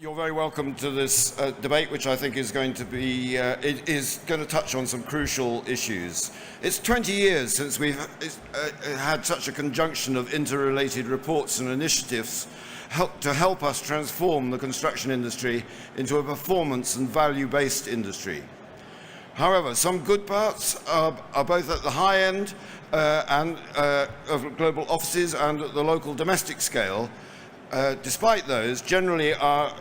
You're very welcome to this debate, which I think is going to be touch on some crucial issues. It's 20 years since we've had such a conjunction of interrelated reports and initiatives to help us transform the construction industry into a performance and value-based industry. However, some good parts are both at the high end of global offices and at the local domestic scale. Despite those, generally our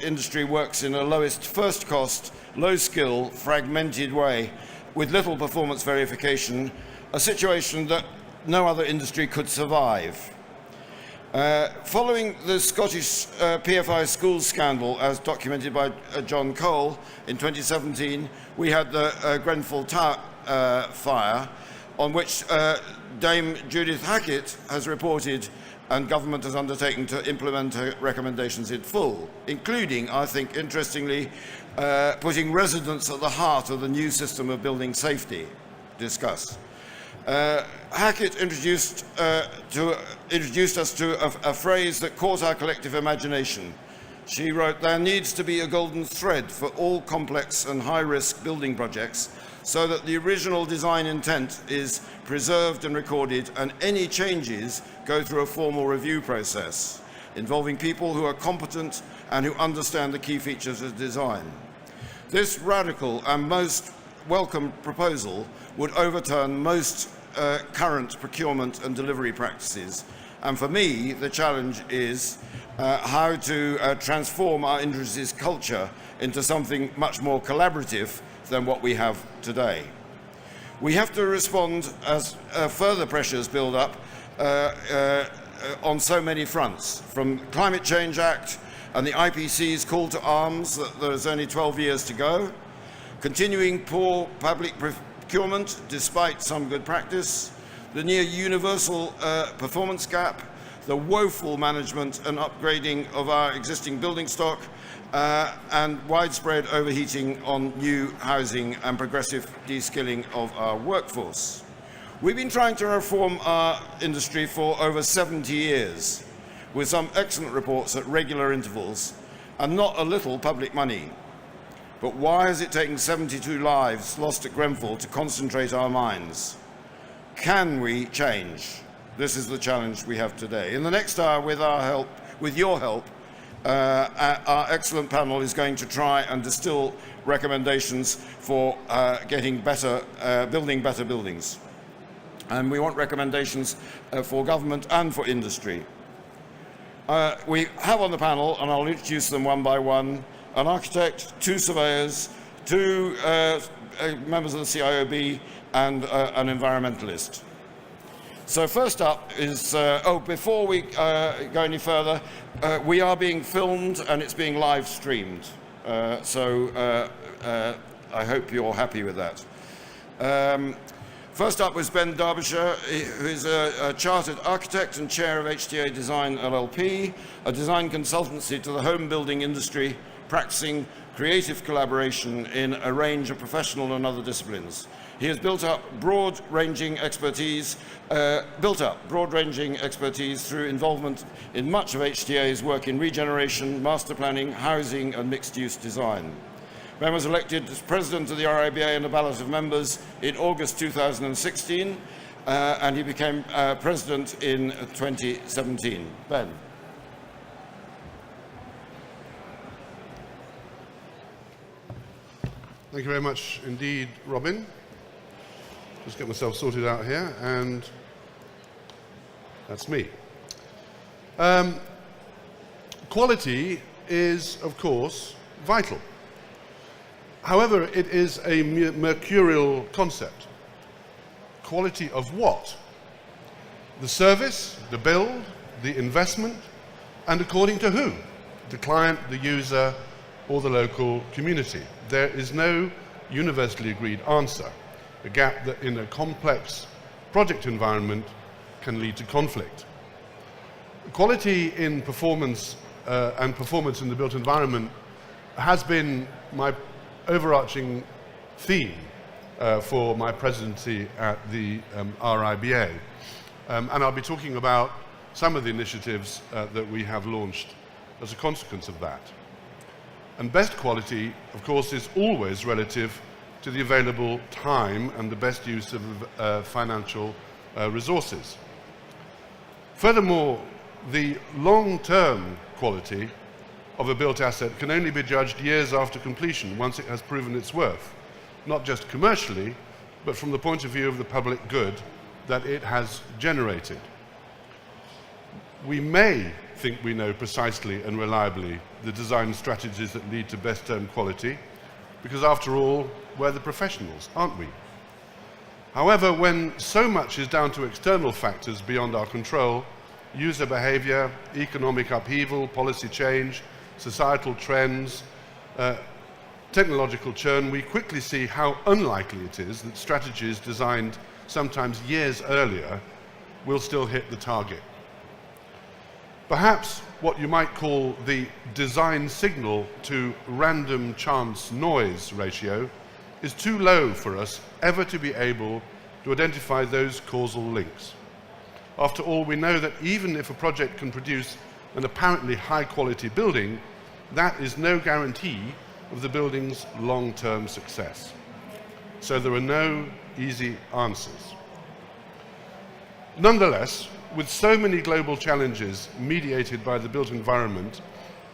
industry works in a lowest first cost, low skill, fragmented way with little performance verification, a situation that no other industry could survive. Following the Scottish PFI schools scandal, as documented by John Cole in 2017, we had the Grenfell Tower fire, on which Dame Judith Hackett has reported and government has undertaken to implement her recommendations in full, including, I think, interestingly, putting residents at the heart of the new system of building safety discussed. Hackett introduced us to a phrase that caught our collective imagination. She wrote, "There needs to be a golden thread for all complex and high-risk building projects so that the original design intent is preserved and recorded, and any changes go through a formal review process involving people who are competent and who understand the key features of design." This radical and most welcome proposal would overturn most current procurement and delivery practices. And for me, the challenge is how to transform our industry's culture into something much more collaborative than what we have today. We have to respond as further pressures build up on so many fronts, from Climate Change Act and the IPCC's call to arms that there's only 12 years to go, continuing poor public procurement despite some good practice, the near universal performance gap, the woeful management and upgrading of our existing building stock, and widespread overheating on new housing and progressive de-skilling of our workforce. We've been trying to reform our industry for over 70 years, with some excellent reports at regular intervals, and not a little public money. But why has it taken 72 lives lost at Grenfell to concentrate our minds? Can we change? This is the challenge we have today. In the next hour, with your help, our excellent panel is going to try and distill recommendations for building better buildings. And we want recommendations for government and for industry. We have on the panel, and I'll introduce them one by one, an architect, two surveyors, two members of the CIOB, and an environmentalist. So first up is, before we go any further, we are being filmed and it's being live streamed. So I hope you're happy with that. First up was Ben Derbyshire, who is a chartered architect and chair of HTA Design LLP, a design consultancy to the home building industry, practicing creative collaboration in a range of professional and other disciplines. He has built up broad-ranging expertise through involvement in much of HTA's work in regeneration, master planning, housing, and mixed-use design. Ben was elected as president of the RIBA in a ballot of members in August 2016, and he became president in 2017. Ben. Thank you very much indeed, Robin. Just get myself sorted out here, and that's me. Quality is, of course, vital. However, it is a mercurial concept. Quality of what? The service, the build, the investment, and according to who? The client, the user, or the local community. There is no universally agreed answer, a gap that in a complex project environment can lead to conflict. Quality in performance and performance in the built environment has been my overarching theme for my presidency at the RIBA. And I'll be talking about some of the initiatives that we have launched as a consequence of that. And best quality, of course, is always relative to the available time and the best use of financial resources. Furthermore, the long-term quality of a built asset can only be judged years after completion, once it has proven its worth, not just commercially, but from the point of view of the public good that it has generated. We may think we know precisely and reliably the design strategies that lead to best term quality, because after all, we're the professionals, aren't we? However, when so much is down to external factors beyond our control, user behavior, economic upheaval, policy change, societal trends, technological churn, we quickly see how unlikely it is that strategies designed sometimes years earlier will still hit the target. Perhaps what you might call the design signal to random chance noise ratio is too low for us ever to be able to identify those causal links. After all, we know that even if a project can produce an apparently high-quality building, that is no guarantee of the building's long-term success. So there are no easy answers. Nonetheless, with so many global challenges mediated by the built environment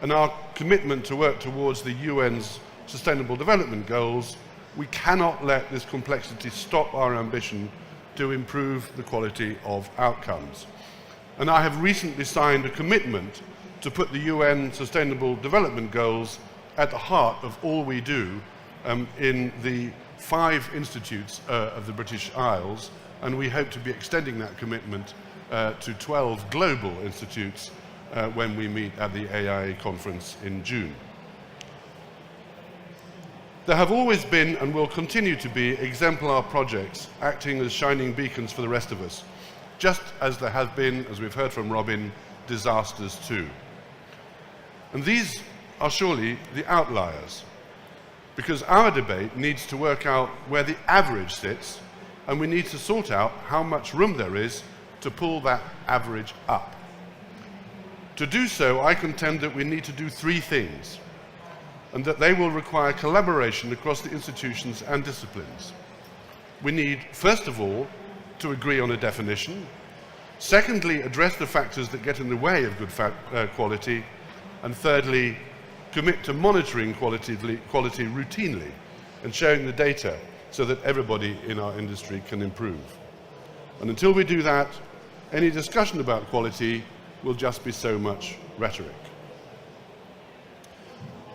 and our commitment to work towards the UN's Sustainable Development Goals, we cannot let this complexity stop our ambition to improve the quality of outcomes. And I have recently signed a commitment to put the UN Sustainable Development Goals at the heart of all we do in the 5 institutes of the British Isles, and we hope to be extending that commitment to 12 global institutes when we meet at the AIA conference in June. There have always been and will continue to be exemplar projects acting as shining beacons for the rest of us, just as there have been, as we've heard from Robin, disasters too. And these are surely the outliers, because our debate needs to work out where the average sits, and we need to sort out how much room there is to pull that average up. To do so, I contend that we need to do 3 things, and that they will require collaboration across the institutions and disciplines. We need, first of all, to agree on a definition. Secondly, address the factors that get in the way of good quality. And thirdly, commit to monitoring quality routinely and sharing the data so that everybody in our industry can improve. And until we do that, any discussion about quality will just be so much rhetoric.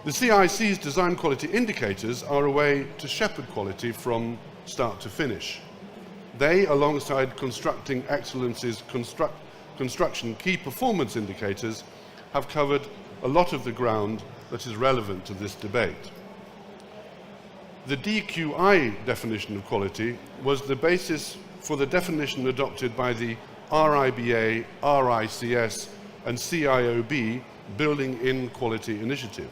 The CIC's design quality indicators are a way to shepherd quality from start to finish. They, alongside Constructing Excellence's construction key performance indicators, have covered a lot of the ground that is relevant to this debate. The DQI definition of quality was the basis for the definition adopted by the RIBA, RICS and CIOB Building in Quality Initiative.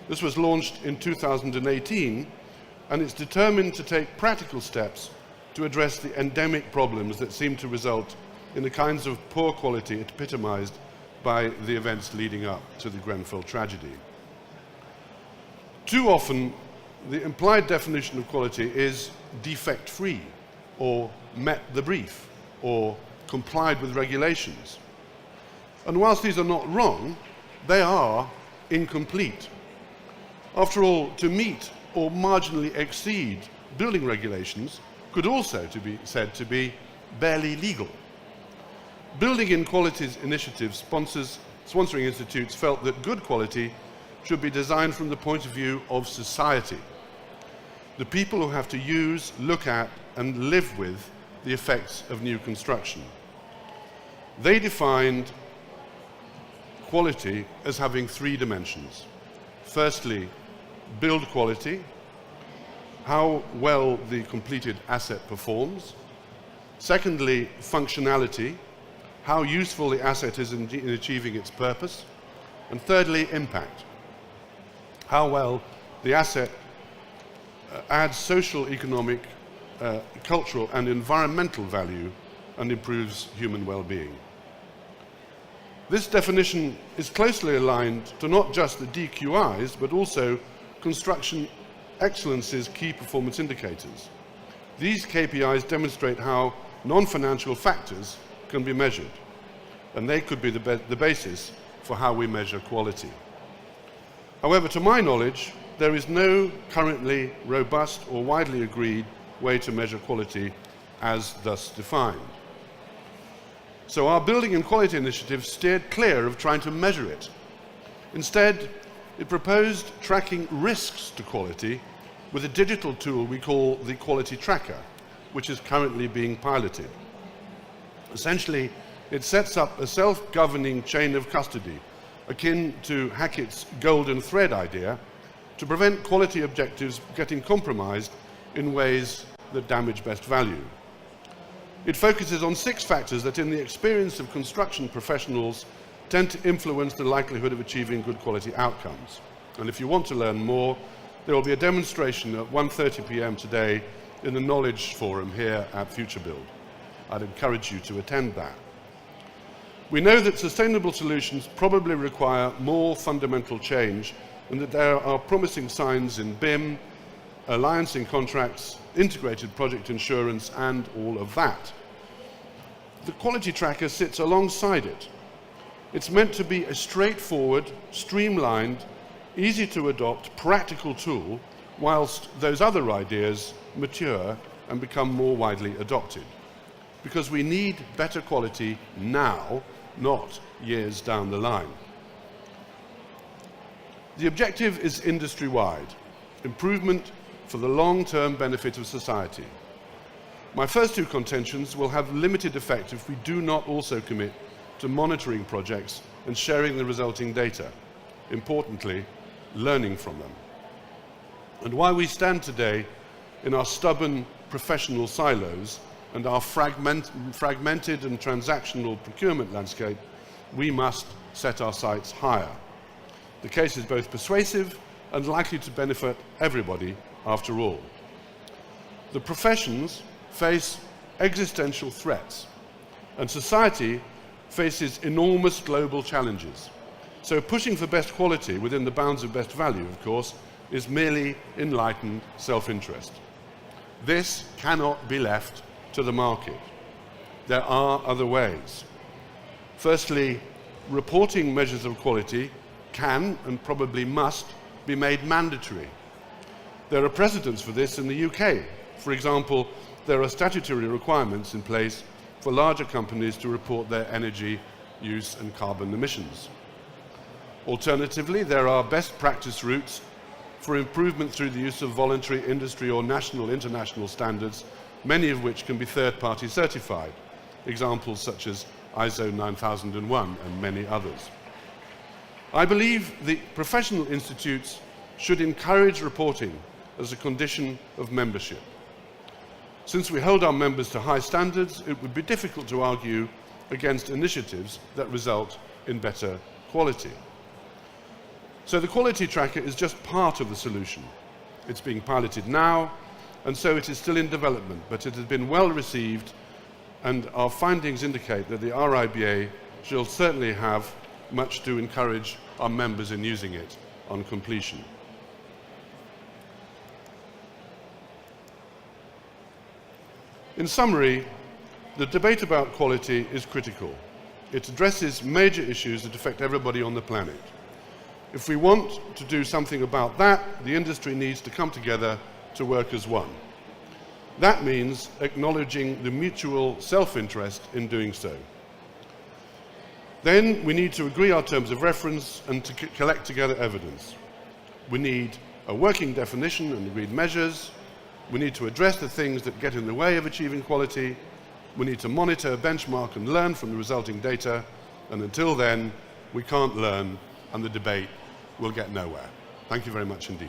This was launched in 2018, and it's determined to take practical steps to address the endemic problems that seem to result in the kinds of poor quality epitomized by the events leading up to the Grenfell tragedy. Too often, the implied definition of quality is defect-free, or met the brief, or complied with regulations. And whilst these are not wrong, they are incomplete. After all, to meet or marginally exceed building regulations could also be said to be barely legal. Building in Quality's initiative sponsoring institutes felt that good quality should be designed from the point of view of society, the people who have to use, look at, and live with the effects of new construction. They defined quality as having 3 dimensions. Firstly, build quality, how well the completed asset performs. Secondly, functionality, how useful the asset is in achieving its purpose. And thirdly, impact, how well the asset adds social, economic, cultural and environmental value and improves human well-being. This definition is closely aligned to not just the DQIs, but also Construction Excellence's key performance indicators. These KPIs demonstrate how non-financial factors can be measured, and they could be the basis for how we measure quality. However, to my knowledge, there is no currently robust or widely agreed way to measure quality as thus defined. So our Building and Quality Initiative steered clear of trying to measure it. Instead, it proposed tracking risks to quality with a digital tool we call the Quality Tracker, which is currently being piloted. Essentially, it sets up a self-governing chain of custody, akin to Hackett's golden thread idea, to prevent quality objectives getting compromised in ways that damage best value. It focuses on 6 factors that, in the experience of construction professionals, tend to influence the likelihood of achieving good quality outcomes. And if you want to learn more, there will be a demonstration at 1:30 p.m. today in the Knowledge Forum here at FutureBuild. I'd encourage you to attend that. We know that sustainable solutions probably require more fundamental change, and that there are promising signs in BIM, alliancing contracts, integrated project insurance, and all of that. The Quality Tracker sits alongside it. It's meant to be a straightforward, streamlined, easy to adopt, practical tool, whilst those other ideas mature and become more widely adopted. Because we need better quality now, not years down the line. The objective is industry-wide, improvement for the long-term benefit of society. My first 2 contentions will have limited effect if we do not also commit to monitoring projects and sharing the resulting data. Importantly, learning from them. And while we stand today in our stubborn professional silos and our fragmented and transactional procurement landscape, we must set our sights higher. The case is both persuasive and likely to benefit everybody after all. The professions face existential threats, and society faces enormous global challenges. So pushing for best quality within the bounds of best value, of course, is merely enlightened self-interest. This cannot be left to the market. There are other ways. Firstly, reporting measures of quality can and probably must be made mandatory. There are precedents for this in the UK. For example, there are statutory requirements in place for larger companies to report their energy use and carbon emissions. Alternatively, there are best practice routes for improvement through the use of voluntary industry or national international standards, many of which can be third-party certified, examples such as ISO 9001 and many others. I believe the professional institutes should encourage reporting as a condition of membership. Since we hold our members to high standards, it would be difficult to argue against initiatives that result in better quality. So the Quality Tracker is just part of the solution. It's being piloted now, and so it is still in development, but it has been well received, and our findings indicate that the RIBA shall certainly have much to encourage our members in using it on completion. In summary, the debate about quality is critical. It addresses major issues that affect everybody on the planet. If we want to do something about that, the industry needs to come together to work as one. That means acknowledging the mutual self-interest in doing so. Then we need to agree our terms of reference and to collect together evidence. We need a working definition and agreed measures. We need to address the things that get in the way of achieving quality. We need to monitor, benchmark, and learn from the resulting data. And until then, we can't learn, and the debate will get nowhere. Thank you very much indeed.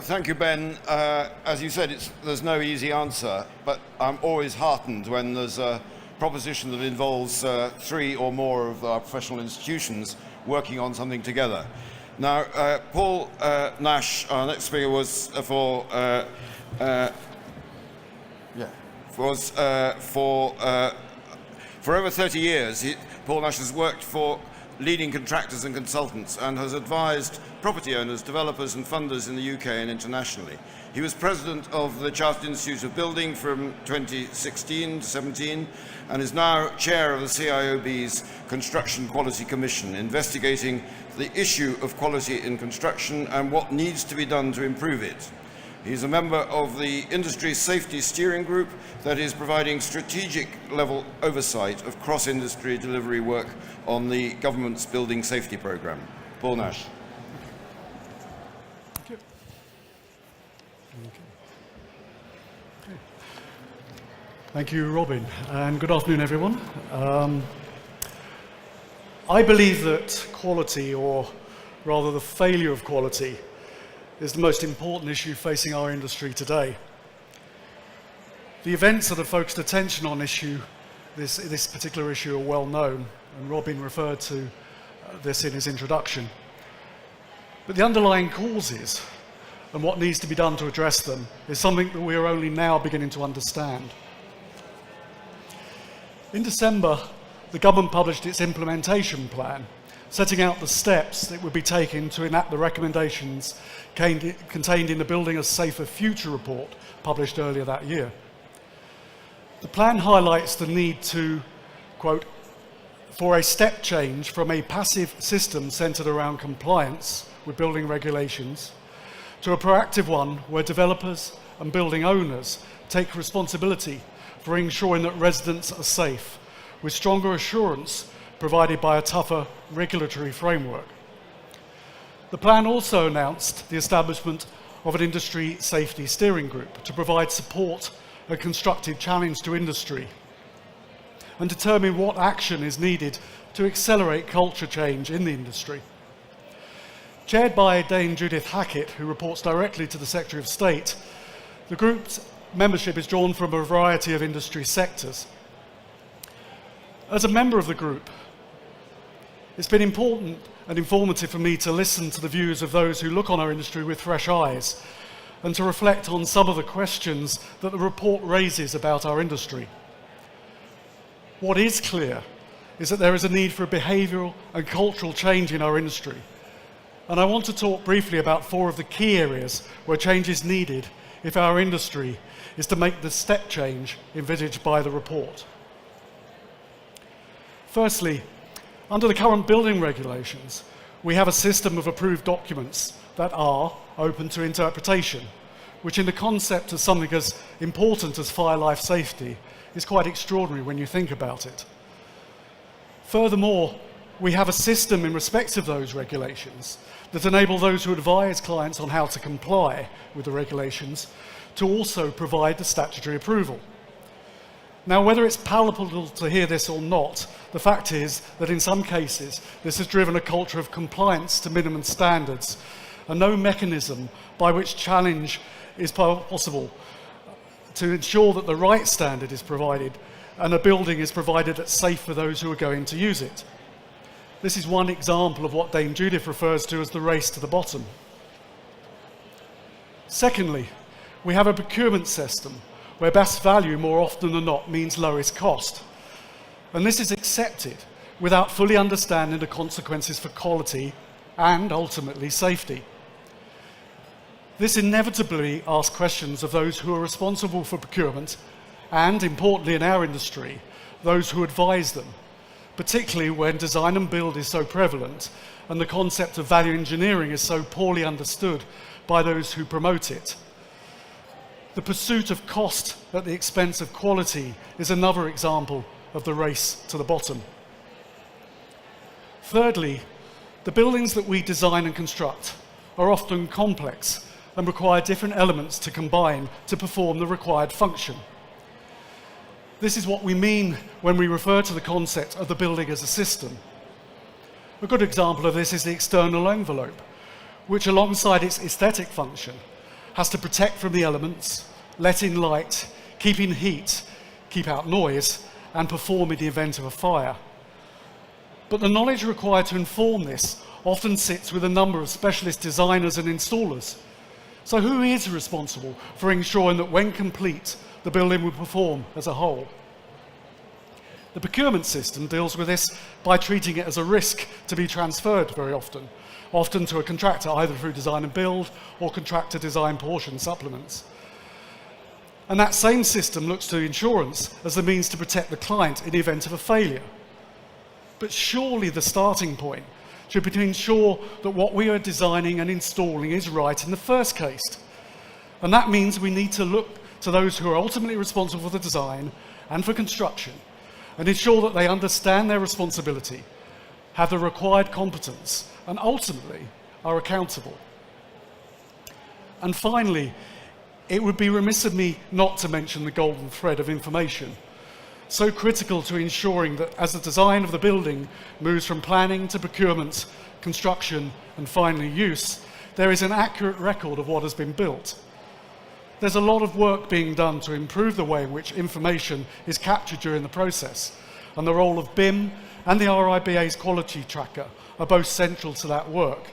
Thank you, Ben. As you said, there's no easy answer, but I'm always heartened when there's a proposition that involves 3 or more of our professional institutions working on something together. Now, Paul Nash, our next speaker, was for was for over 30 years. Paul Nash has worked for leading contractors and consultants and has advised property owners, developers and funders in the UK and internationally. He was president of the Chartered Institute of Building from 2016 to 17 and is now chair of the CIOB's Construction Quality Commission, investigating the issue of quality in construction and what needs to be done to improve it. He's a member of the Industry Safety Steering Group that is providing strategic level oversight of cross-industry delivery work on the government's building safety programme. Paul Nash. Thank you. Okay. Thank you, Robin, and good afternoon, everyone. I believe that quality, or rather the failure of quality, is the most important issue facing our industry today. The events that have focused attention on this particular issue are well known, and Robin referred to this in his introduction. But the underlying causes and what needs to be done to address them is something that we are only now beginning to understand. In December, the government published its implementation plan, setting out the steps that would be taken to enact the recommendations contained in the Building a Safer Future report published earlier that year. The plan highlights the need to, quote, for a step change from a passive system centred around compliance with building regulations to a proactive one where developers and building owners take responsibility for ensuring that residents are safe, with stronger assurance provided by a tougher regulatory framework. The plan also announced the establishment of an industry safety steering group to provide support and constructive challenge to industry and determine what action is needed to accelerate culture change in the industry. Chaired by Dame Judith Hackett, who reports directly to the Secretary of State, the group's membership is drawn from a variety of industry sectors. As a member of the group, it's been important and informative for me to listen to the views of those who look on our industry with fresh eyes and to reflect on some of the questions that the report raises about our industry. What is clear is that there is a need for a behavioural and cultural change in our industry. And I want to talk briefly about 4 of the key areas where change is needed if our industry is to make the step change envisaged by the report. Firstly, under the current building regulations, we have a system of approved documents that are open to interpretation, which in the concept of something as important as fire life safety is quite extraordinary when you think about it. Furthermore, we have a system in respect of those regulations that enable those who advise clients on how to comply with the regulations to also provide the statutory approval. Now, whether it's palatable to hear this or not, the fact is that in some cases this has driven a culture of compliance to minimum standards and no mechanism by which challenge is possible to ensure that the right standard is provided and a building is provided that's safe for those who are going to use it. This is one example of what Dame Judith refers to as the race to the bottom. Secondly, we have a procurement system where best value more often than not means lowest cost. And this is accepted without fully understanding the consequences for quality and ultimately safety. This inevitably asks questions of those who are responsible for procurement and, importantly in our industry, those who advise them, particularly when design and build is so prevalent and the concept of value engineering is so poorly understood by those who promote it. The pursuit of cost at the expense of quality is another example of the race to the bottom. Thirdly, the buildings that we design and construct are often complex and require different elements to combine to perform the required function. This is what we mean when we refer to the concept of the building as a system. A good example of this is the external envelope, which alongside its aesthetic function has to protect from the elements, let in light, keep in heat, keep out noise, and perform in the event of a fire. But the knowledge required to inform this often sits with a number of specialist designers and installers So who is responsible for ensuring that when complete, the building will perform as a whole? The procurement system deals with this by treating it as a risk to be transferred very often to a contractor, either through design and build or contractor design portion supplements. And that same system looks to insurance as the means to protect the client in the event of a failure. But surely the starting point should be to ensure that what we are designing and installing is right in the first case. And that means we need to look to those who are ultimately responsible for the design and for construction and ensure that they understand their responsibility, have the required competence, and ultimately are accountable. And finally, it would be remiss of me not to mention the golden thread of information, so critical to ensuring that as the design of the building moves from planning to procurement, construction, and finally use, there is an accurate record of what has been built. There's a lot of work being done to improve the way in which information is captured during the process, and the role of BIM and the RIBA's quality tracker are both central to that work.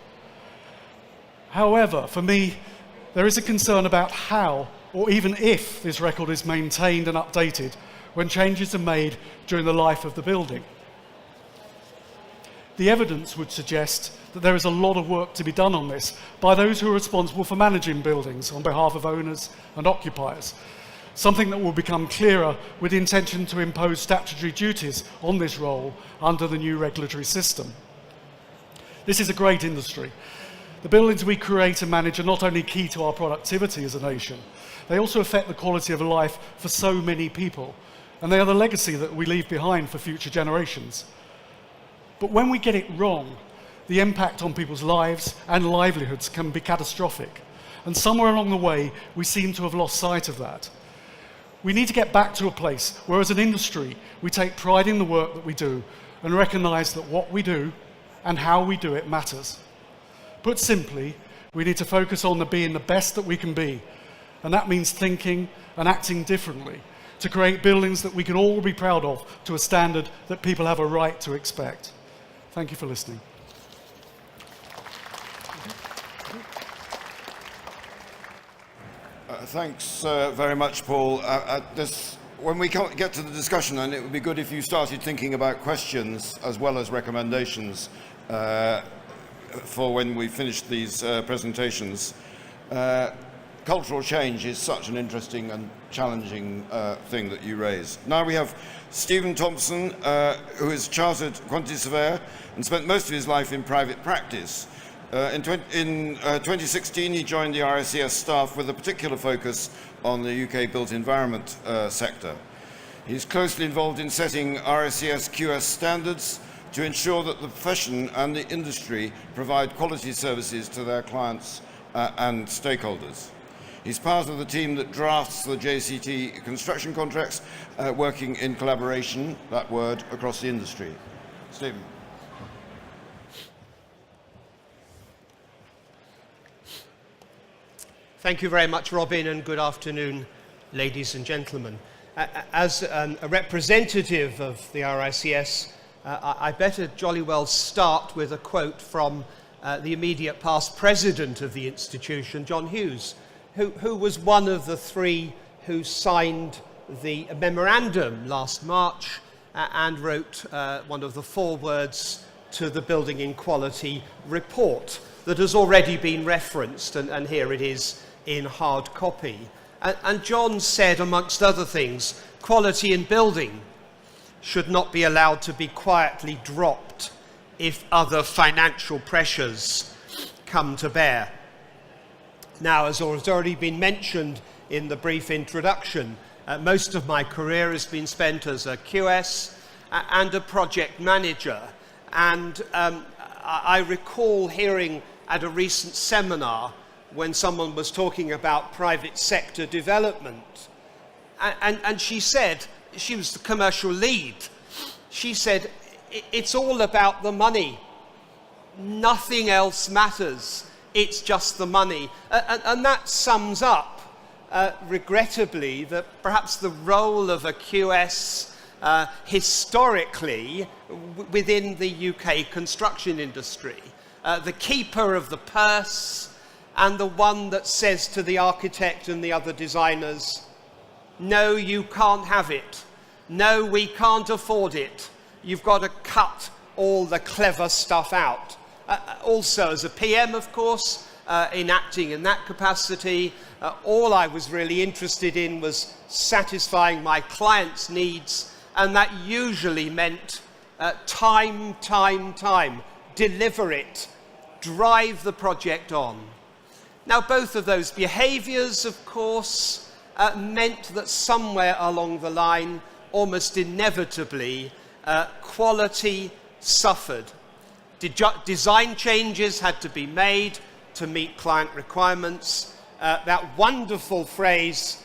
However, for me, there is a concern about how, or even if, this record is maintained and updated when changes are made during the life of the building. The evidence would suggest that there is a lot of work to be done on this by those who are responsible for managing buildings on behalf of owners and occupiers, something that will become clearer with the intention to impose statutory duties on this role under the new regulatory system. This is a great industry. The buildings we create and manage are not only key to our productivity as a nation, they also affect the quality of life for so many people, and they are the legacy that we leave behind for future generations. But when we get it wrong, the impact on people's lives and livelihoods can be catastrophic. And somewhere along the way, we seem to have lost sight of that. We need to get back to a place where, as an industry, we take pride in the work that we do and recognise that what we do and how we do it matters. Put simply, we need to focus on being the best that we can be. And that means thinking and acting differently to create buildings that we can all be proud of to a standard that people have a right to expect. Thank you for listening. Thanks very much, Paul. When we get to the discussion, then it would be good if you started thinking about questions as well as recommendations for when we finish these presentations. Cultural change is such an interesting and challenging thing that you raise. Now we have Stephen Thompson, who is chartered quantity surveyor and spent most of his life in private practice. In 2016, he joined the RICS staff with a particular focus on the UK built environment sector. He's closely involved in setting RICS QS standards to ensure that the profession and the industry provide quality services to their clients and stakeholders. He's part of the team that drafts the JCT construction contracts, working in collaboration, that word, across the industry. Stephen. Thank you very much, Robin, and good afternoon, ladies and gentlemen. As a representative of the RICS, I better jolly well start with a quote from the immediate past president of the institution, John Hughes, who was one of the three who signed the memorandum last March and wrote one of the forewords to the Building in Quality report that has already been referenced, and here it is in hard copy. And John said, amongst other things, quality in building should not be allowed to be quietly dropped if other financial pressures come to bear. Now, as has already been mentioned in the brief introduction, most of my career has been spent as a QS and a project manager. And I recall hearing at a recent seminar when someone was talking about private sector development. And she said, she was the commercial lead, she said, it's all about the money. Nothing else matters. It's just the money. And that sums up, regrettably, that perhaps the role of a QS historically within the UK construction industry. The keeper of the purse and the one that says to the architect and the other designers, no, you can't have it. No, we can't afford it. You've got to cut all the clever stuff out. Also, as a PM, of course, in acting in that capacity, all I was really interested in was satisfying my clients' needs, and that usually meant time. Deliver it. Drive the project on. Now, both of those behaviours, of course, meant that somewhere along the line, almost inevitably, quality suffered. Design changes had to be made to meet client requirements. That wonderful phrase,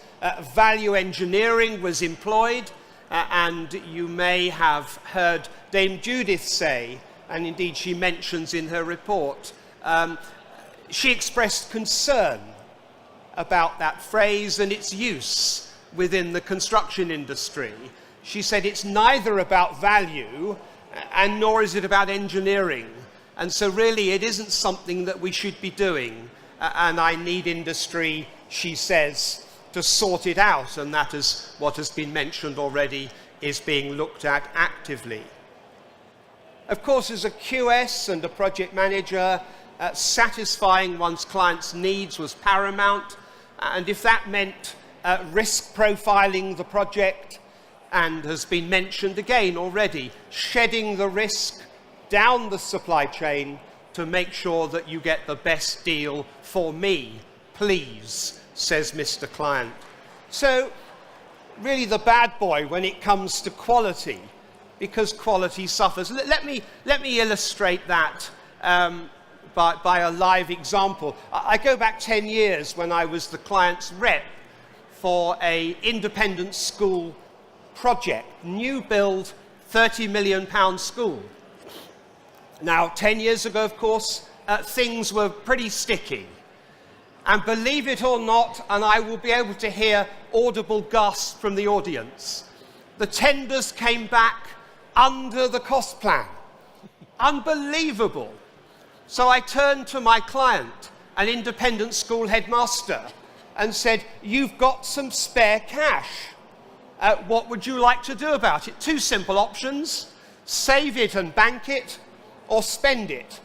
value engineering, was employed, and you may have heard Dame Judith say, and indeed she mentions in her report, she expressed concern about that phrase and its use within the construction industry. She said it's neither about value and nor is it about engineering. And so really it isn't something that we should be doing. And I need industry, she says, to sort it out. And that is what has been mentioned already, is being looked at actively. Of course, as a QS and a project manager, satisfying one's clients' needs was paramount. And if that meant risk profiling the project, and has been mentioned again already, shedding the risk down the supply chain to make sure that you get the best deal for me, please, says Mr. Client. So, really the bad boy when it comes to quality, because quality suffers. Let me illustrate that by a live example. I go back 10 years when I was the client's rep for an independent school project, new build, £30 million school. Now, 10 years ago, of course, things were pretty sticky. And believe it or not, and I will be able to hear audible gasps from the audience, the tenders came back under the cost plan. Unbelievable. So I turned to my client, an independent school headmaster, and said, you've got some spare cash. What would you like to do about it? Two simple options: save it and bank it, or spend it.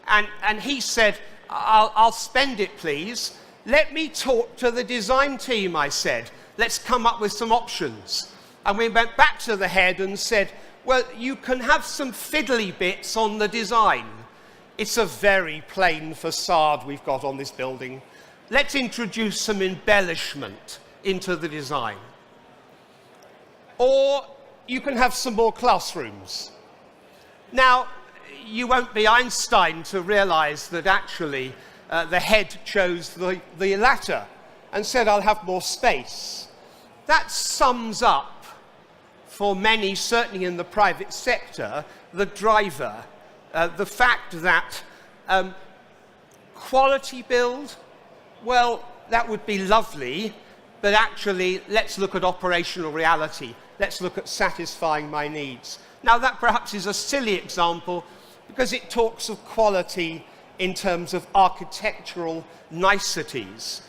And he said, I'll spend it, please. Let me talk to the design team, I said. Let's come up with some options. And we went back to the head and said, well, you can have some fiddly bits on the design. It's a very plain facade we've got on this building. Let's introduce some embellishment into the design. Or you can have some more classrooms. Now, you won't be Einstein to realize that actually the head chose the latter and said, I'll have more space. That sums up, for many, certainly in the private sector, the driver, the fact that quality build, well, that would be lovely, but actually, let's look at operational reality. Let's look at satisfying my needs. Now, that perhaps is a silly example because it talks of quality in terms of architectural niceties.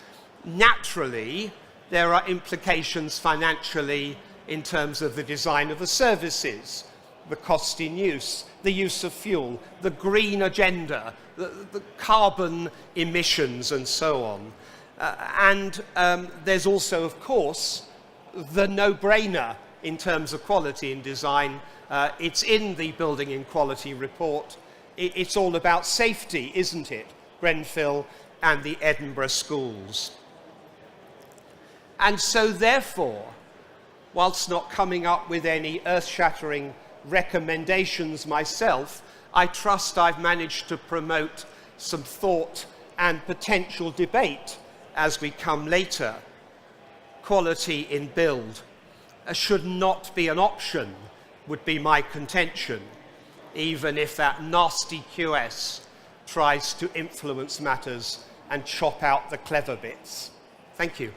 Naturally, there are implications financially in terms of the design of the services, the cost in use, the use of fuel, the green agenda, the carbon emissions, and so on. And there's also, of course, the no-brainer in terms of quality in design. It's in the Building in Quality report. It's all about safety, isn't it? Grenfell and the Edinburgh schools. And so therefore, whilst not coming up with any earth-shattering recommendations myself, I trust I've managed to promote some thought and potential debate as we come later. Quality in build should not be an option, would be my contention, even if that nasty QS tries to influence matters and chop out the clever bits. Thank you.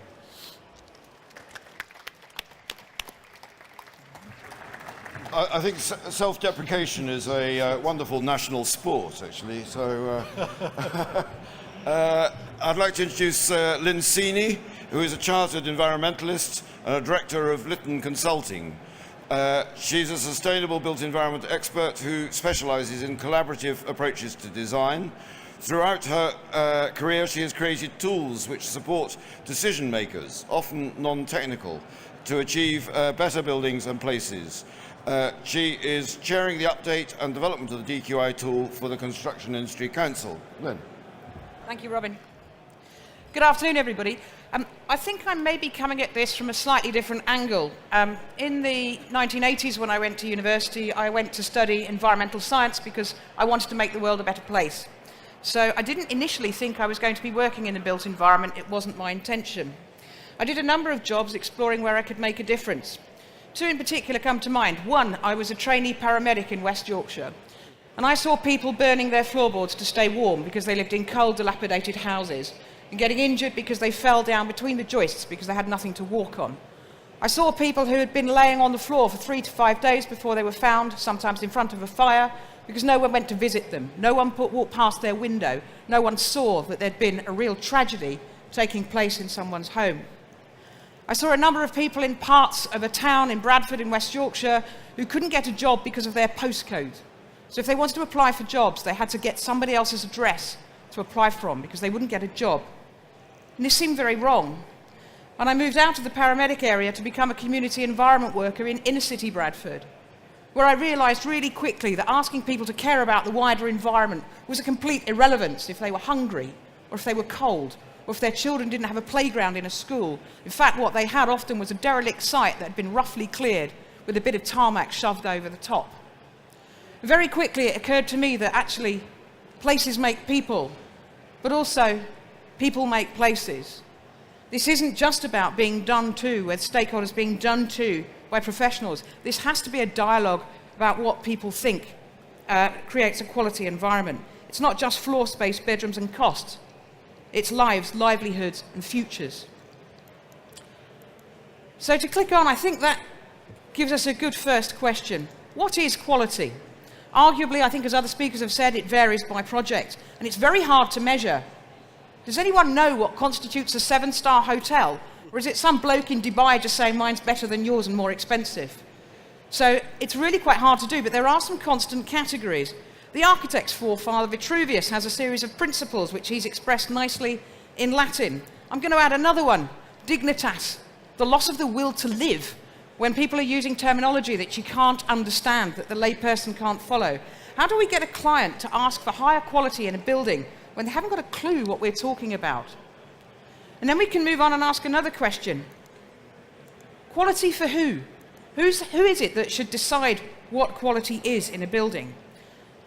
I think self-deprecation is a wonderful national sport, actually. So I'd like to introduce Lynne, who is a chartered environmentalist and a director of Lytton Consulting. She's a sustainable built environment expert who specializes in collaborative approaches to design. Throughout her career, she has created tools which support decision makers, often non-technical, to achieve better buildings and places. She is chairing the update and development of the DQI tool for the Construction Industry Council. Lynne. Thank you, Robin. Good afternoon, everybody. I think I may be coming at this from a slightly different angle. In the 1980s, when I went to university, I went to study environmental science because I wanted to make the world a better place. So I didn't initially think I was going to be working in a built environment. It wasn't my intention. I did a number of jobs exploring where I could make a difference. Two in particular come to mind. One, I was a trainee paramedic in West Yorkshire, and I saw people burning their floorboards to stay warm because they lived in cold, dilapidated houses, and getting injured because they fell down between the joists because they had nothing to walk on. I saw people who had been laying on the floor for 3 to 5 days before they were found, sometimes in front of a fire, because no one went to visit them. No one walked past their window. No one saw that there'd been a real tragedy taking place in someone's home. I saw a number of people in parts of a town in Bradford in West Yorkshire who couldn't get a job because of their postcode. So if they wanted to apply for jobs, they had to get somebody else's address to apply from because they wouldn't get a job. And this seemed very wrong. And I moved out of the paramedic area to become a community environment worker in inner city Bradford, where I realised really quickly that asking people to care about the wider environment was a complete irrelevance if they were hungry, or if they were cold, or if their children didn't have a playground in a school. In fact, what they had often was a derelict site that had been roughly cleared with a bit of tarmac shoved over the top. Very quickly it occurred to me that actually places make people, but also people make places. This isn't just about being done to, with stakeholders being done to by professionals. This has to be a dialogue about what people think creates a quality environment. It's not just floor space, bedrooms and costs. It's lives, livelihoods and futures. So to click on, I think that gives us a good first question. What is quality? Arguably, I think as other speakers have said, it varies by project, and it's very hard to measure. Does anyone know what constitutes a 7-star hotel? Or is it some bloke in Dubai just saying mine's better than yours and more expensive? So it's really quite hard to do, but there are some constant categories. The architect's forefather, Vitruvius, has a series of principles which he's expressed nicely in Latin. I'm going to add another one, dignitas, the loss of the will to live, when people are using terminology that you can't understand, that the layperson can't follow. How do we get a client to ask for higher quality in a building when they haven't got a clue what we're talking about? And then we can move on and ask another question. Quality for who? Who is it that should decide what quality is in a building?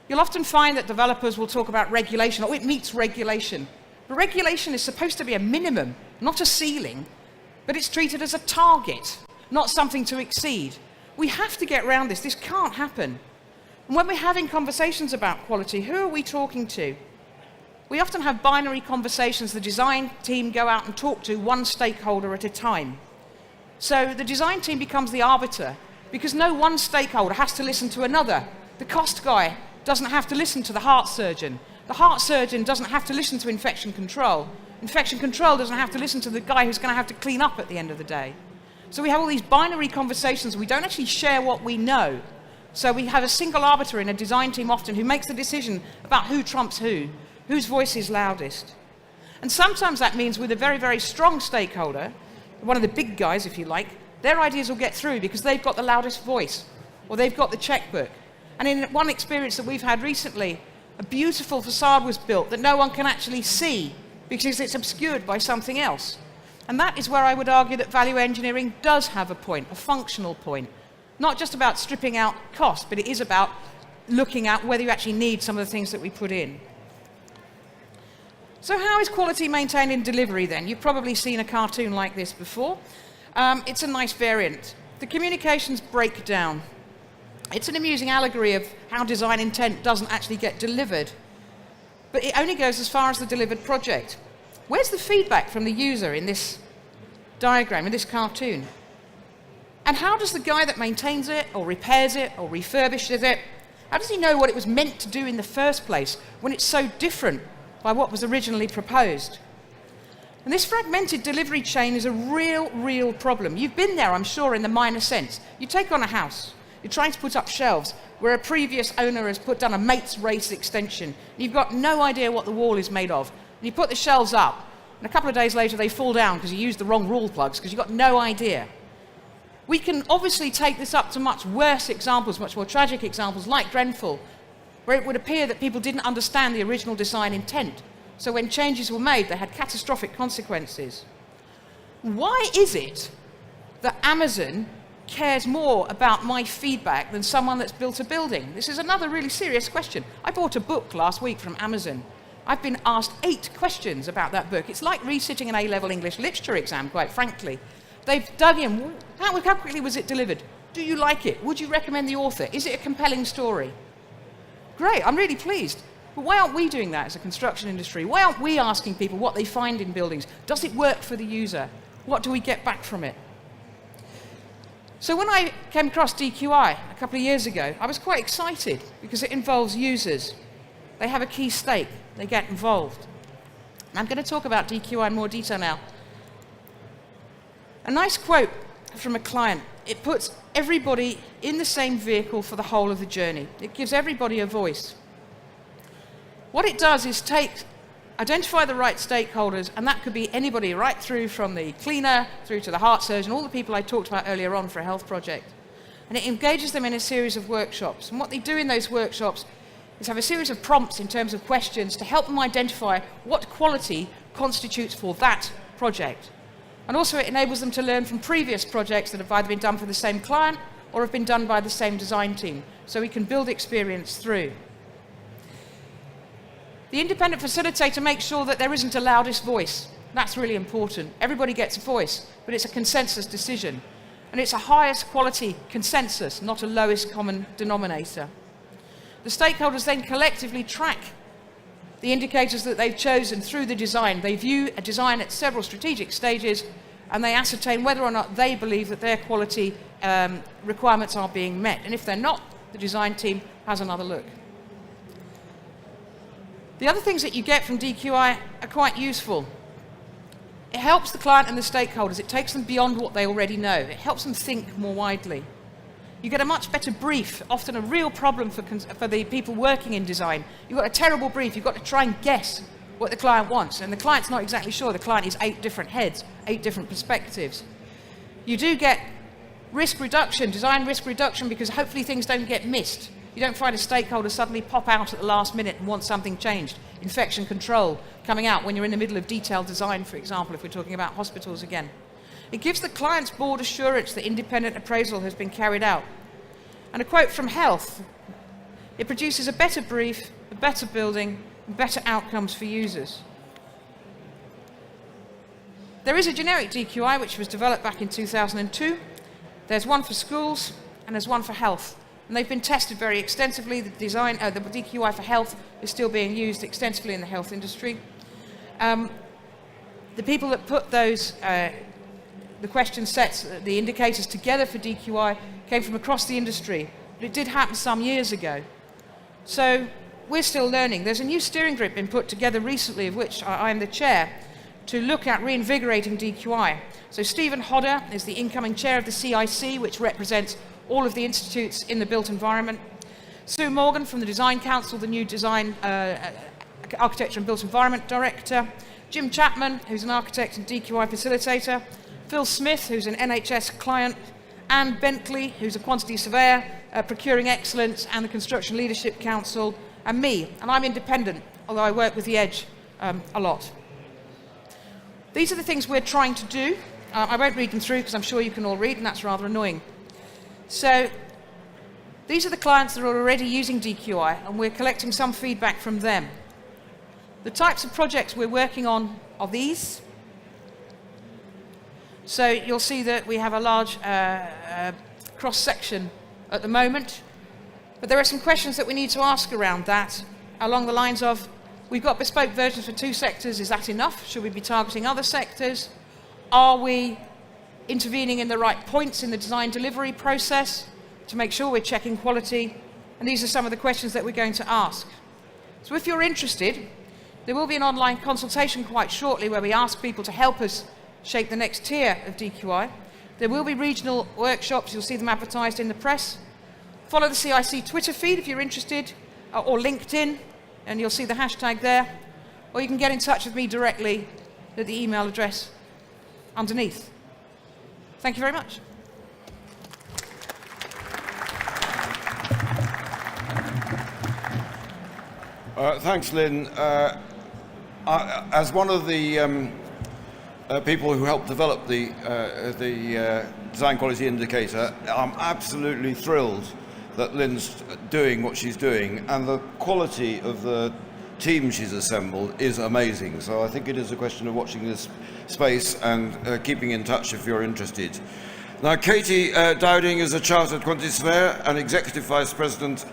You'll often find that developers will talk about regulation. Oh, it meets regulation. But regulation is supposed to be a minimum, not a ceiling, but it's treated as a target, not something to exceed. We have to get around this. This can't happen. And when we're having conversations about quality, who are we talking to? We often have binary conversations. The design team go out and talk to one stakeholder at a time. So the design team becomes the arbiter because no one stakeholder has to listen to another. The cost guy doesn't have to listen to the heart surgeon. The heart surgeon doesn't have to listen to infection control. Infection control doesn't have to listen to the guy who's going to have to clean up at the end of the day. So we have all these binary conversations. We don't actually share what we know. So we have a single arbiter in a design team often who makes the decision about who trumps who, whose voice is loudest. And sometimes that means with a very, very strong stakeholder, one of the big guys, if you like, their ideas will get through because they've got the loudest voice or they've got the checkbook. And in one experience that we've had recently, a beautiful facade was built that no one can actually see because it's obscured by something else. And that is where I would argue that value engineering does have a point, a functional point. Not just about stripping out cost, but it is about looking at whether you actually need some of the things that we put in. So how is quality maintained in delivery then? You've probably seen a cartoon like this before. It's a nice variant. The communications breakdown. It's an amusing allegory of how design intent doesn't actually get delivered. But it only goes as far as the delivered project. Where's the feedback from the user in this diagram, in this cartoon? And how does the guy that maintains it, or repairs it, or refurbishes it, how does he know what it was meant to do in the first place when it's so different by what was originally proposed? And this fragmented delivery chain is a real problem. You've been there, I'm sure, in the minor sense. You take on a house, you're trying to put up shelves where a previous owner has done a mate's race extension. And you've got no idea what the wall is made of. And you put the shelves up, and a couple of days later they fall down because you used the wrong rule plugs because you've got no idea. We can obviously take this up to much worse examples, much more tragic examples, like Grenfell, where it would appear that people didn't understand the original design intent. So when changes were made, they had catastrophic consequences. Why is it that Amazon cares more about my feedback than someone that's built a building? This is another really serious question. I bought a book last week from Amazon. I've been asked 8 questions about that book. It's like resitting an A-level English literature exam, quite frankly. They've dug in. How quickly was it delivered? Do you like it? Would you recommend the author? Is it a compelling story? Great, I'm really pleased. But why aren't we doing that as a construction industry? Why aren't we asking people what they find in buildings? Does it work for the user? What do we get back from it? So when I came across DQI a couple of years ago, I was quite excited because it involves users. They have a key stake. They get involved. And I'm going to talk about DQI in more detail now. A nice quote from a client. It puts everybody in the same vehicle for the whole of the journey. It gives everybody a voice. What it does is identify the right stakeholders, and that could be anybody right through from the cleaner through to the heart surgeon, all the people I talked about earlier on for a health project. And it engages them in a series of workshops. And what they do in those workshops is have a series of prompts in terms of questions to help them identify what quality constitutes for that project. And also it enables them to learn from previous projects that have either been done for the same client or have been done by the same design team, so we can build experience through. The independent facilitator makes sure that there isn't a loudest voice. That's really important. Everybody gets a voice, but it's a consensus decision. And it's a highest quality consensus, not a lowest common denominator. The stakeholders then collectively track the indicators that they've chosen through the design. They view a design at several strategic stages, and they ascertain whether or not they believe that their quality requirements are being met. And if they're not, the design team has another look. The other things that you get from DQI are quite useful. It helps the client and the stakeholders. It takes them beyond what they already know. It helps them think more widely. You get a much better brief, often a real problem for the people working in design. You've got a terrible brief. You've got to try and guess what the client wants, and the client's not exactly sure. The client is 8 different heads, 8 different perspectives. You do get risk reduction, design risk reduction, because hopefully things don't get missed. You don't find a stakeholder suddenly pop out at the last minute and want something changed. Infection control coming out when you're in the middle of detailed design, for example, if we're talking about hospitals again. It gives the client's board assurance that independent appraisal has been carried out. And a quote from health, it produces a better brief, a better building, and better outcomes for users. There is a generic DQI which was developed back in 2002. There's one for schools and there's one for health. And they've been tested very extensively. The DQI for health is still being used extensively in the health industry. The people that put those, the question sets, the indicators together for DQI came from across the industry. But it did happen some years ago. So we're still learning. There's a new steering group been put together recently, of which I am the chair, to look at reinvigorating DQI. So Stephen Hodder is the incoming chair of the CIC, which represents all of the institutes in the built environment. Sue Morgan from the Design Council, the new Design Architecture and Built Environment Director. Jim Chapman, who's an architect and DQI facilitator. Phil Smith, who's an NHS client. Anne Bentley, who's a quantity surveyor, Procuring Excellence and the Construction Leadership Council. And me, and I'm independent, although I work with the Edge a lot. These are the things we're trying to do. I won't read them through because I'm sure you can all read, and that's rather annoying. So these are the clients that are already using DQI, and we're collecting some feedback from them. The types of projects we're working on are these. So you'll see that we have a large cross-section at the moment, but there are some questions that we need to ask around that, along the lines of, we've got bespoke versions for 2 sectors, is that enough? Should we be targeting other sectors? Are we intervening in the right points in the design delivery process to make sure we're checking quality? And these are some of the questions that we're going to ask. So if you're interested, There will be an online consultation quite shortly where we ask people to help us shape the next tier of DQI. There will be regional workshops. You'll see them advertised in the press. Follow the CIC Twitter feed if you're interested, or LinkedIn, and you'll see the hashtag there. Or you can get in touch with me directly at the email address underneath. Thank you very much. Thanks, Lynne. As one of the people who helped develop the design quality indicator, I'm absolutely thrilled that Lynne's doing what she's doing, and the quality of the team she's assembled is amazing. So I think it is a question of watching this space and keeping in touch if you're interested. Now, Katy Dowding is a chartered quantity surveyor and executive vice president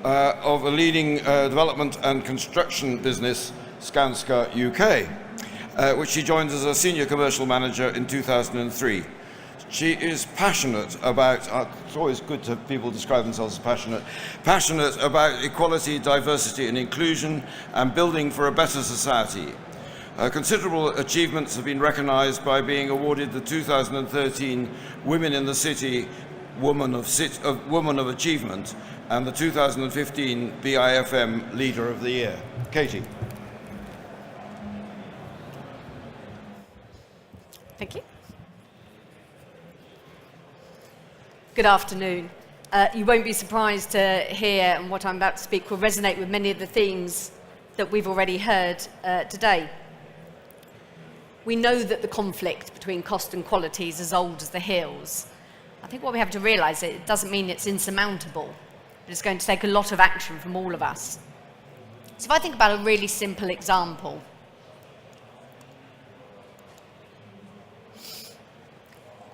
of a leading development and construction business, Skanska UK, which she joined as a senior commercial manager in 2003. She is passionate about, it's always good to have people describe themselves as passionate about equality, diversity and inclusion and building for a better society. Her considerable achievements have been recognised by being awarded the 2013 Women in the City Woman of Achievement and the 2015 BIFM Leader of the Year. Katy. Thank you. Good afternoon. You won't be surprised to hear, and what I'm about to speak will resonate with many of the themes that we've already heard today. We know that the conflict between cost and quality is as old as the hills. I think what we have to realise is it doesn't mean it's insurmountable, but it's going to take a lot of action from all of us. So if I think about a really simple example,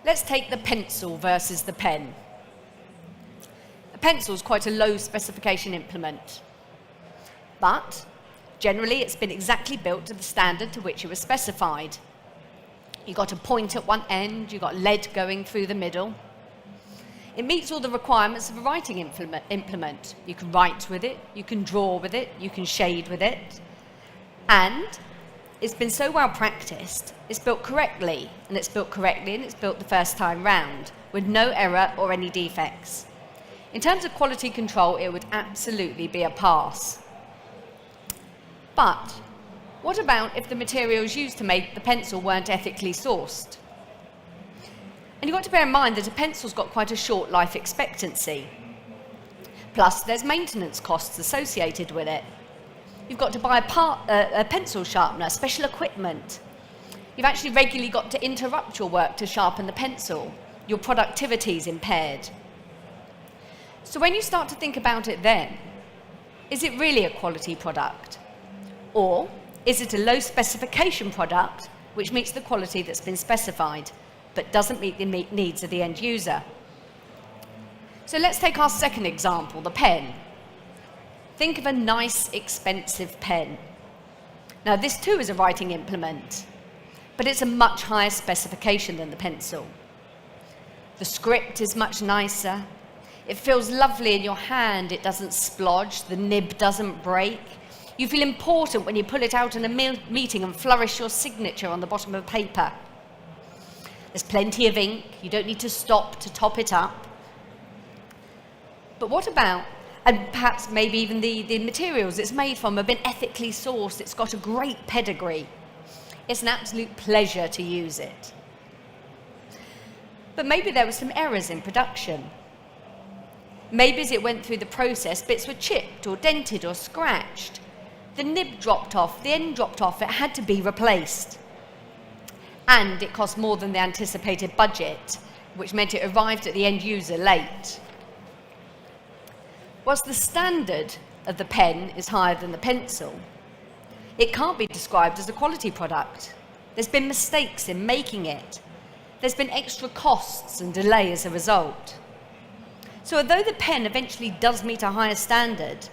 let's take the pencil versus the pen. A pencil is quite a low specification implement, but generally it's been exactly built to the standard to which it was specified. You've got a point at one end, you've got lead going through the middle. It meets all the requirements of a writing implement. You can write with it, you can draw with it, you can shade with it, and it's been so well practiced, it's built correctly, and it's built the first time round, with no error or any defects. In terms of quality control, it would absolutely be a pass. But what about if the materials used to make the pencil weren't ethically sourced? And you've got to bear in mind that a pencil's got quite a short life expectancy. Plus, there's maintenance costs associated with it. You've got to buy a pencil sharpener, special equipment. You've actually regularly got to interrupt your work to sharpen the pencil. Your productivity's impaired. So when you start to think about it then, is it really a quality product? Or is it a low specification product which meets the quality that's been specified but doesn't meet the needs of the end user? So let's take our second example, the pen. Think of a nice, expensive pen. Now this too is a writing implement, but it's a much higher specification than the pencil. The script is much nicer. It feels lovely in your hand. It doesn't splodge. The nib doesn't break. You feel important when you pull it out in a meeting and flourish your signature on the bottom of paper. There's plenty of ink. You don't need to stop to top it up. But what about, and perhaps maybe even the materials it's made from have been ethically sourced. It's got a great pedigree. It's an absolute pleasure to use it. But maybe there were some errors in production. Maybe as it went through the process, bits were chipped or dented or scratched. The nib dropped off, the end dropped off, it had to be replaced. And it cost more than the anticipated budget, which meant it arrived at the end user late. Whilst the standard of the pen is higher than the pencil, it can't be described as a quality product. There's been mistakes in making it. There's been extra costs and delay as a result. So although the pen eventually does meet a higher standard,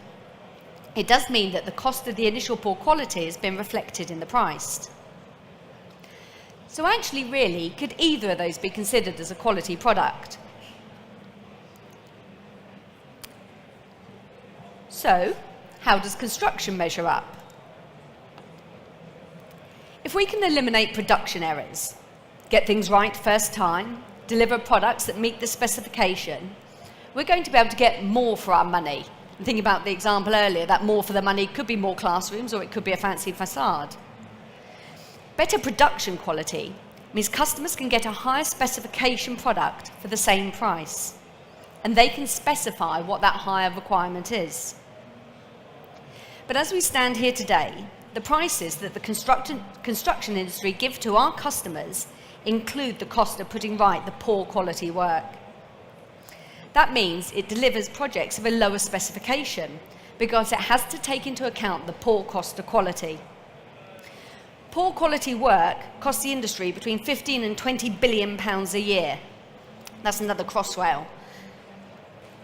it does mean that the cost of the initial poor quality has been reflected in the price. So actually, really, could either of those be considered as a quality product? So, how does construction measure up? If we can eliminate production errors, get things right first time, deliver products that meet the specification, we're going to be able to get more for our money. And thinking about the example earlier, that more for the money could be more classrooms or it could be a fancy facade. Better production quality means customers can get a higher specification product for the same price, and they can specify what that higher requirement is. But as we stand here today, the prices that the construction industry give to our customers include the cost of putting right the poor quality work. That means it delivers projects of a lower specification because it has to take into account the poor cost of quality. Poor quality work costs the industry between 15 and 20 billion pounds a year. That's another crossrail.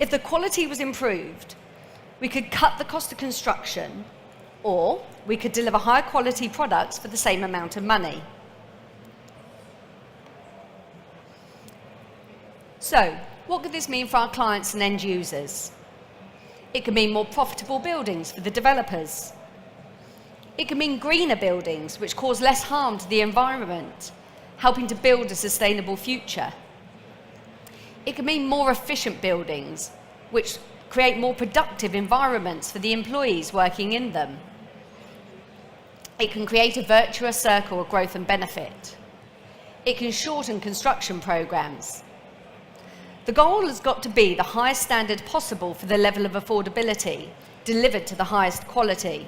If the quality was improved, we could cut the cost of construction, or we could deliver higher quality products for the same amount of money. So, what could this mean for our clients and end users? It could mean more profitable buildings for the developers. It could mean greener buildings, which cause less harm to the environment, helping to build a sustainable future. It could mean more efficient buildings, which create more productive environments for the employees working in them. It can create a virtuous circle of growth and benefit. It can shorten construction programs. The goal has got to be the highest standard possible for the level of affordability, delivered to the highest quality.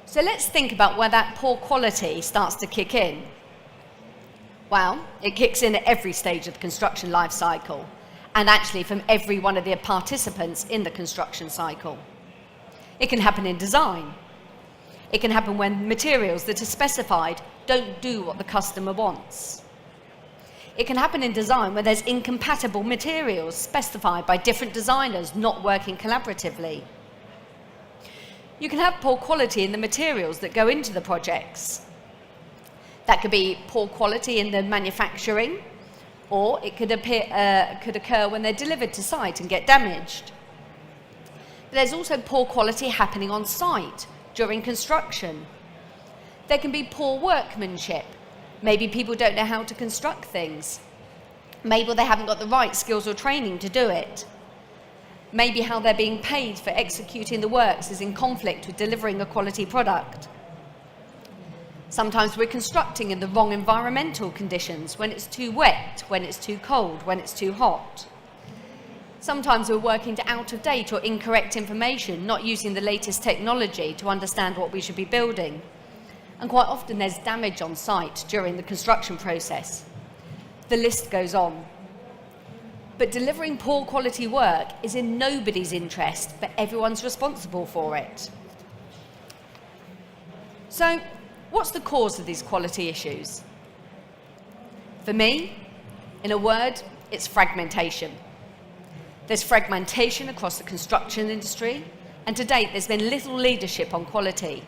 So let's think about where that poor quality starts to kick in. Well, it kicks in at every stage of the construction life cycle, and actually from every one of the participants in the construction cycle. It can happen in design. It can happen when materials that are specified don't do what the customer wants. It can happen in design where there's incompatible materials specified by different designers not working collaboratively. You can have poor quality in the materials that go into the projects. That could be poor quality in the manufacturing, or it could occur when they're delivered to site and get damaged. But there's also poor quality happening on site during construction. There can be poor workmanship. Maybe people don't know how to construct things. Maybe they haven't got the right skills or training to do it. Maybe how they're being paid for executing the works is in conflict with delivering a quality product. Sometimes we're constructing in the wrong environmental conditions, when it's too wet, when it's too cold, when it's too hot. Sometimes we're working to out-of-date or incorrect information, not using the latest technology to understand what we should be building. And quite often there's damage on site during the construction process. The list goes on. But delivering poor quality work is in nobody's interest, but everyone's responsible for it. So, what's the cause of these quality issues? For me, in a word, it's fragmentation. There's fragmentation across the construction industry, and to date there's been little leadership on quality,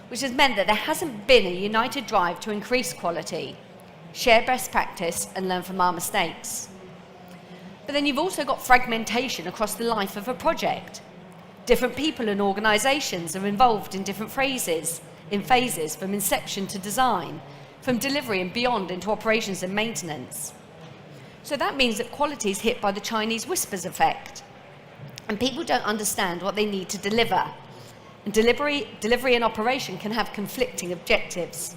which has meant that there hasn't been a united drive to increase quality, share best practice, and learn from our mistakes. But then you've also got fragmentation across the life of a project. Different people and organisations are involved in different phases from inception to design, from delivery and beyond into operations and maintenance. So that means that quality is hit by the Chinese whispers effect, and people don't understand what they need to deliver. And delivery and operation can have conflicting objectives.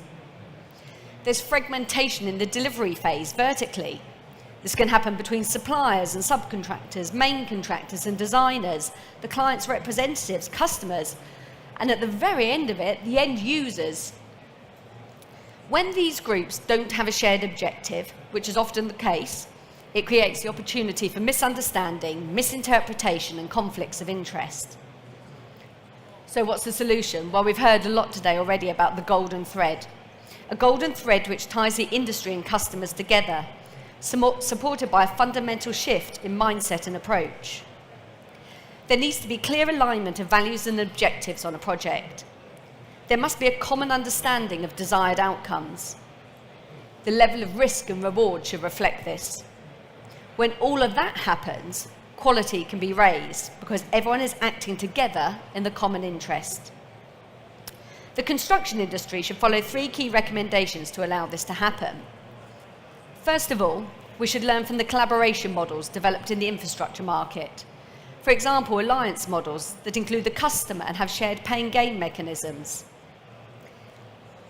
There's fragmentation in the delivery phase vertically. This can happen between suppliers and subcontractors, main contractors and designers, the client's representatives, customers, and at the very end of it, the end users. When these groups don't have a shared objective, which is often the case, it creates the opportunity for misunderstanding, misinterpretation, and conflicts of interest. So what's the solution? Well, we've heard a lot today already about the golden thread. A golden thread which ties the industry and customers together, supported by a fundamental shift in mindset and approach. There needs to be clear alignment of values and objectives on a project. There must be a common understanding of desired outcomes. The level of risk and reward should reflect this. When all of that happens, quality can be raised because everyone is acting together in the common interest. The construction industry should follow 3 key recommendations to allow this to happen. First of all, we should learn from the collaboration models developed in the infrastructure market. For example, alliance models that include the customer and have shared pay and gain mechanisms.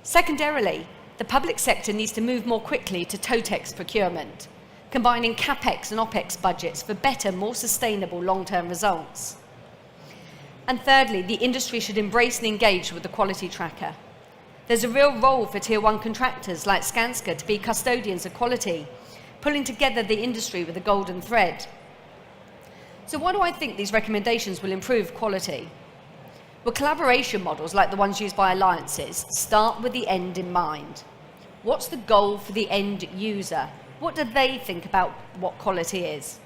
Secondarily, the public sector needs to move more quickly to TOTEX procurement, combining CapEx and OpEx budgets for better, more sustainable long-term results. And thirdly, the industry should embrace and engage with the quality tracker. There's a real role for Tier 1 contractors like Skanska to be custodians of quality, pulling together the industry with a golden thread. So why do I think these recommendations will improve quality? Well, collaboration models like the ones used by alliances start with the end in mind. What's the goal for the end user? What do they think about what quality is?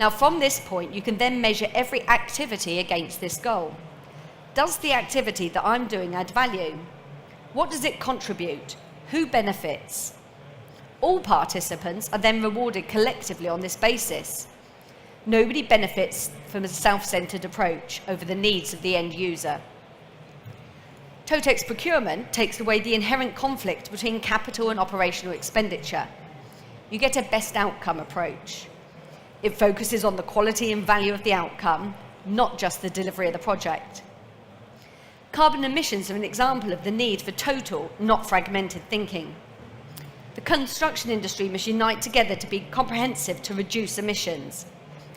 Now, from this point, you can then measure every activity against this goal. Does the activity that I'm doing add value? What does it contribute? Who benefits? All participants are then rewarded collectively on this basis. Nobody benefits from a self-centred approach over the needs of the end user. TOTEX procurement takes away the inherent conflict between capital and operational expenditure. You get a best outcome approach. It focuses on the quality and value of the outcome, not just the delivery of the project. Carbon emissions are an example of the need for total, not fragmented thinking. The construction industry must unite together to be comprehensive to reduce emissions,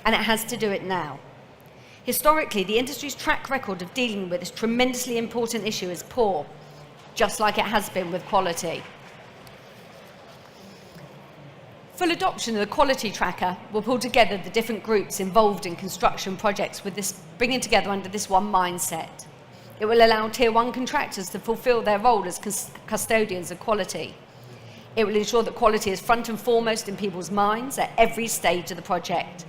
and it has to do it now. Historically, the industry's track record of dealing with this tremendously important issue is poor, just like it has been with quality. Full adoption of the quality tracker will pull together the different groups involved in construction projects with this bringing together under this one mindset. It will allow Tier 1 contractors to fulfil their role as custodians of quality. It will ensure that quality is front and foremost in people's minds at every stage of the project.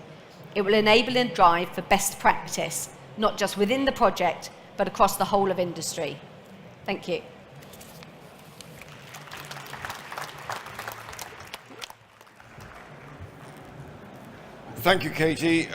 It will enable and drive for best practice, not just within the project, but across the whole of industry. Thank you. Thank you, Katy.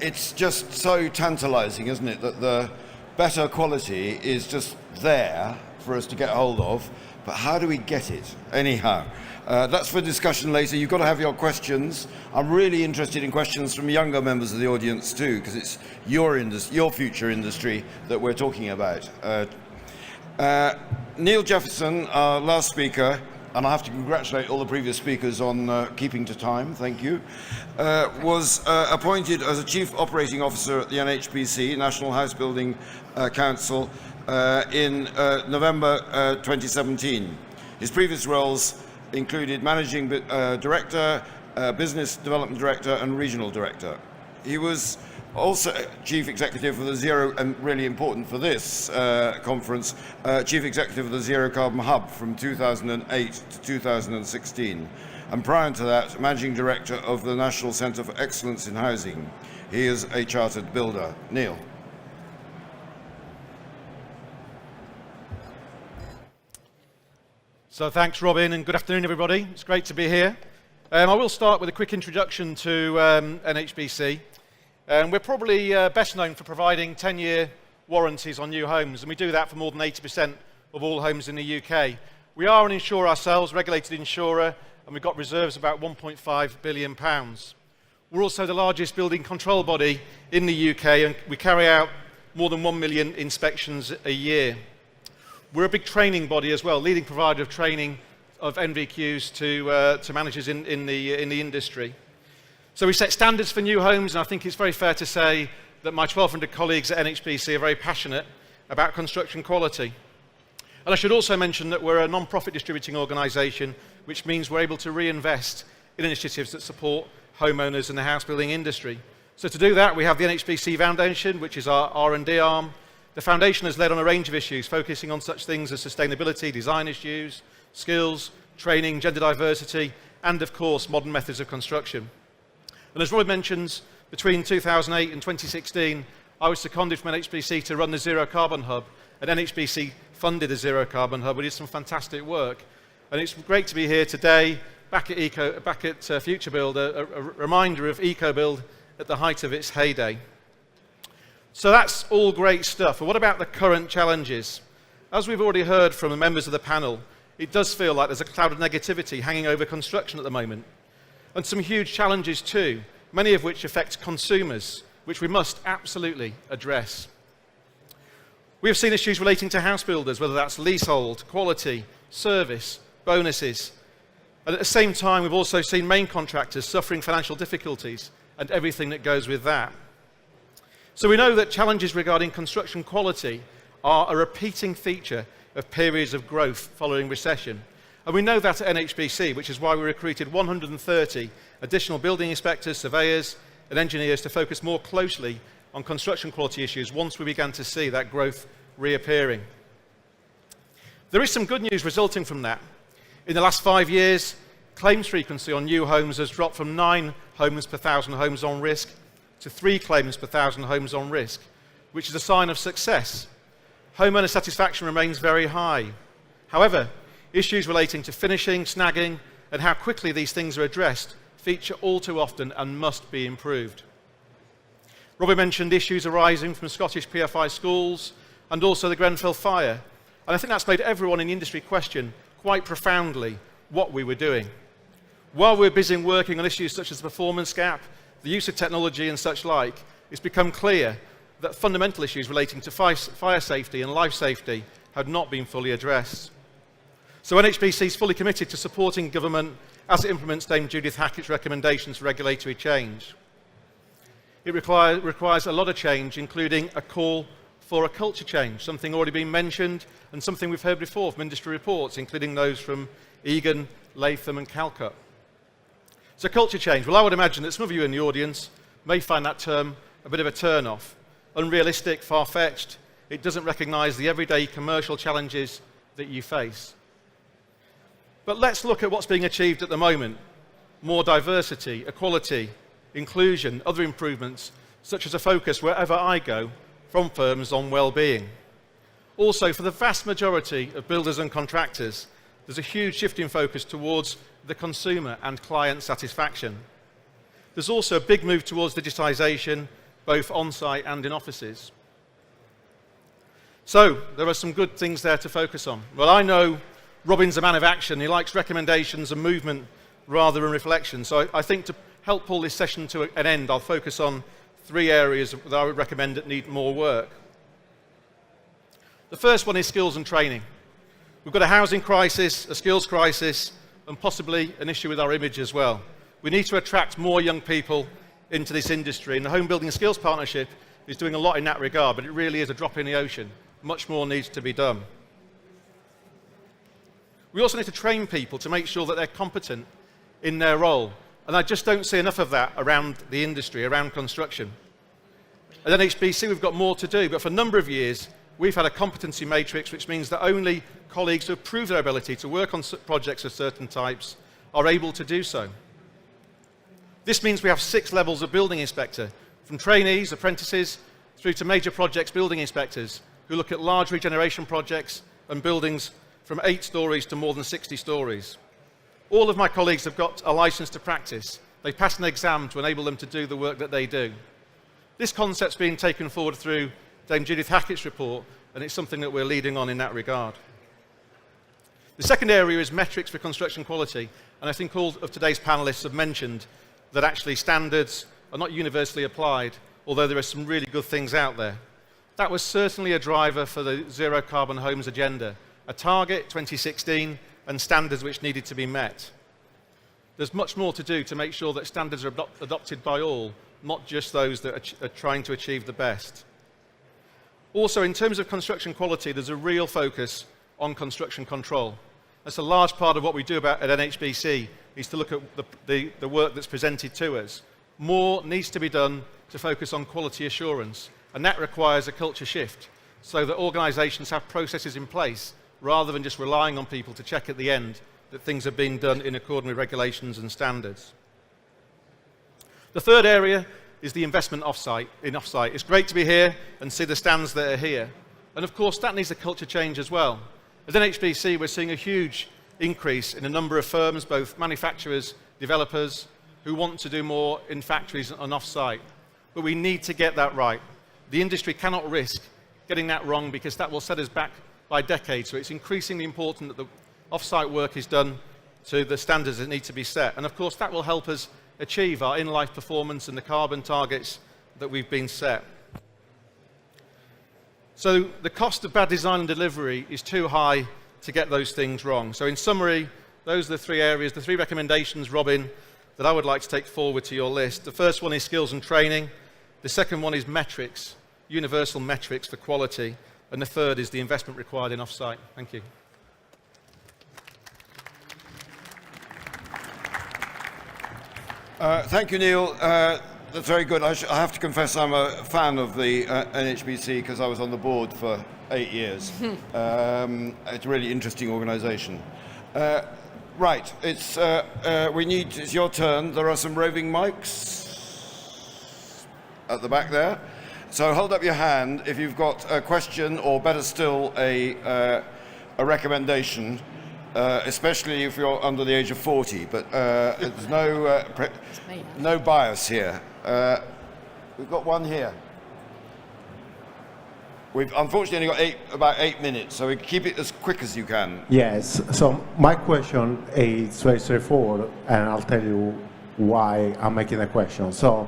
It's just so tantalising, isn't it, that the better quality is just there for us to get hold of, but how do we get it? Anyhow, that's for discussion later. You've got to have your questions. I'm really interested in questions from younger members of the audience too, because it's your future industry that we're talking about. Neil Jefferson, our last speaker, and I have to congratulate all the previous speakers on keeping to time, thank you, was appointed as a Chief Operating Officer at the NHBC, National House Building Council, in November 2017. His previous roles included Managing Director, Business Development Director, and Regional Director. He was also Chief Executive of the Zero, and really important for this conference, Chief Executive of the Zero Carbon Hub from 2008 to 2016. And prior to that, Managing Director of the National Centre for Excellence in Housing. He is a chartered builder. Neil. So thanks, Robin, and good afternoon, everybody. It's great to be here. I will start with a quick introduction to NHBC. We're probably best known for providing 10-year warranties on new homes, and we do that for more than 80% of all homes in the UK. We are an insurer ourselves, regulated insurer, and we've got reserves about £1.5 billion. We're also the largest building control body in the UK, and we carry out more than 1 million inspections a year. We're a big training body as well, leading provider of training of NVQs to managers in the industry. So we set standards for new homes, and I think it's very fair to say that my 1,200 colleagues at NHBC are very passionate about construction quality. And I should also mention that we're a non-profit distributing organisation, which means we're able to reinvest in initiatives that support homeowners and the house building industry. So to do that, we have the NHBC Foundation, which is our R&D arm. The foundation has led on a range of issues, focusing on such things as sustainability, design issues, skills, training, gender diversity, and of course, modern methods of construction. And as Roy mentions, between 2008 and 2016, I was seconded from NHBC to run the Zero Carbon Hub, and NHBC funded the Zero Carbon Hub. We did some fantastic work. And it's great to be here today, back at futurebuild, a reminder of EcoBuild at the height of its heyday. So that's all great stuff. But what about the current challenges? As we've already heard from the members of the panel, it does feel like there's a cloud of negativity hanging over construction at the moment. And some huge challenges too, many of which affect consumers, which we must absolutely address. We have seen issues relating to house builders, whether that's leasehold, quality, service, bonuses. And at the same time, we've also seen main contractors suffering financial difficulties and everything that goes with that. So we know that challenges regarding construction quality are a repeating feature of periods of growth following recession. And we know that at NHBC, which is why we recruited 130 additional building inspectors, surveyors, and engineers to focus more closely on construction quality issues once we began to see that growth reappearing. There is some good news resulting from that. In the last 5 years, claims frequency on new homes has dropped from 9 homes per 1,000 homes on risk to 3 claims per 1,000 homes on risk, which is a sign of success. Homeowner satisfaction remains very high. However, issues relating to finishing, snagging, and how quickly these things are addressed feature all too often and must be improved. Robbie mentioned issues arising from Scottish PFI schools and also the Grenfell fire. And I think that's made everyone in the industry question quite profoundly what we were doing. While we're busy working on issues such as the performance gap, the use of technology and such like, it's become clear that fundamental issues relating to fire safety and life safety had not been fully addressed. So NHBC is fully committed to supporting government as it implements Dame Judith Hackett's recommendations for regulatory change. It requires a lot of change, including a call for a culture change, something already been mentioned and something we've heard before from industry reports, including those from Egan, Latham and Calcutt. So culture change, well, I would imagine that some of you in the audience may find that term a bit of a turn-off. Unrealistic, far-fetched, it doesn't recognise the everyday commercial challenges that you face. But let's look at what's being achieved at the moment. More diversity, equality, inclusion, other improvements, such as a focus wherever I go from firms on well-being. Also, for the vast majority of builders and contractors, there's a huge shift in focus towards the consumer and client satisfaction. There's also a big move towards digitisation, both on-site and in offices. So, there are some good things there to focus on. Well, I know Robin's a man of action. He likes recommendations and movement rather than reflection. So I think to help pull this session to an end, I'll focus on 3 areas that I would recommend that need more work. The first one is skills and training. We've got a housing crisis, a skills crisis, and possibly an issue with our image as well. We need to attract more young people into this industry, and the Home Building Skills Partnership is doing a lot in that regard, but it really is a drop in the ocean. Much more needs to be done. We also need to train people to make sure that they're competent in their role. And I just don't see enough of that around the industry, around construction. At NHBC, we've got more to do, but for a number of years, we've had a competency matrix, which means that only colleagues who have proved their ability to work on projects of certain types are able to do so. This means we have 6 levels of building inspector, from trainees, apprentices, through to major projects building inspectors, who look at large regeneration projects and buildings from 8 stories to more than 60 stories. All of my colleagues have got a license to practice. They pass an exam to enable them to do the work that they do. This concept's being taken forward through Dame Judith Hackett's report, and it's something that we're leading on in that regard. The second area is metrics for construction quality, and I think all of today's panelists have mentioned that actually standards are not universally applied, although there are some really good things out there. That was certainly a driver for the Zero Carbon Homes agenda, a target, 2016, and standards which needed to be met. There's much more to do to make sure that standards are adopted by all, not just those that are trying to achieve the best. Also, in terms of construction quality, there's a real focus on construction control. That's a large part of what we do at NHBC, is to look at the work that's presented to us. More needs to be done to focus on quality assurance, and that requires a culture shift, so that organisations have processes in place rather than just relying on people to check at the end that things are being done in accordance with regulations and standards. The third area is the investment offsite. It's great to be here and see the stands that are here. And of course, that needs a culture change as well. At NHBC, we're seeing a huge increase in a number of firms, both manufacturers, developers, who want to do more in factories and off-site. But we need to get that right. The industry cannot risk getting that wrong, because that will set us back by decades. So it's increasingly important that the off-site work is done to the standards that need to be set. And of course, that will help us achieve our in-life performance and the carbon targets that we've been set. So the cost of bad design and delivery is too high to get those things wrong. So in summary, those are the three areas, the three recommendations, Robin, that I would like to take forward to your list. The first one is skills and training. The second one is metrics, universal metrics for quality. And the third is the investment required in off-site. Thank you. Thank you, Neil. That's very good. I have to confess I'm a fan of the NHBC because I was on the board for 8 years. It's a really interesting organisation. Right, it's your turn. There are some roving mics at the back there. So hold up your hand if you've got a question, or better still, a recommendation, especially if you're under the age of 40. But there's no bias here. We've got one here. We've unfortunately only got about 8 minutes, so we keep it as quick as you can. Yes, so my question is very straightforward, and I'll tell you why I'm making the question. So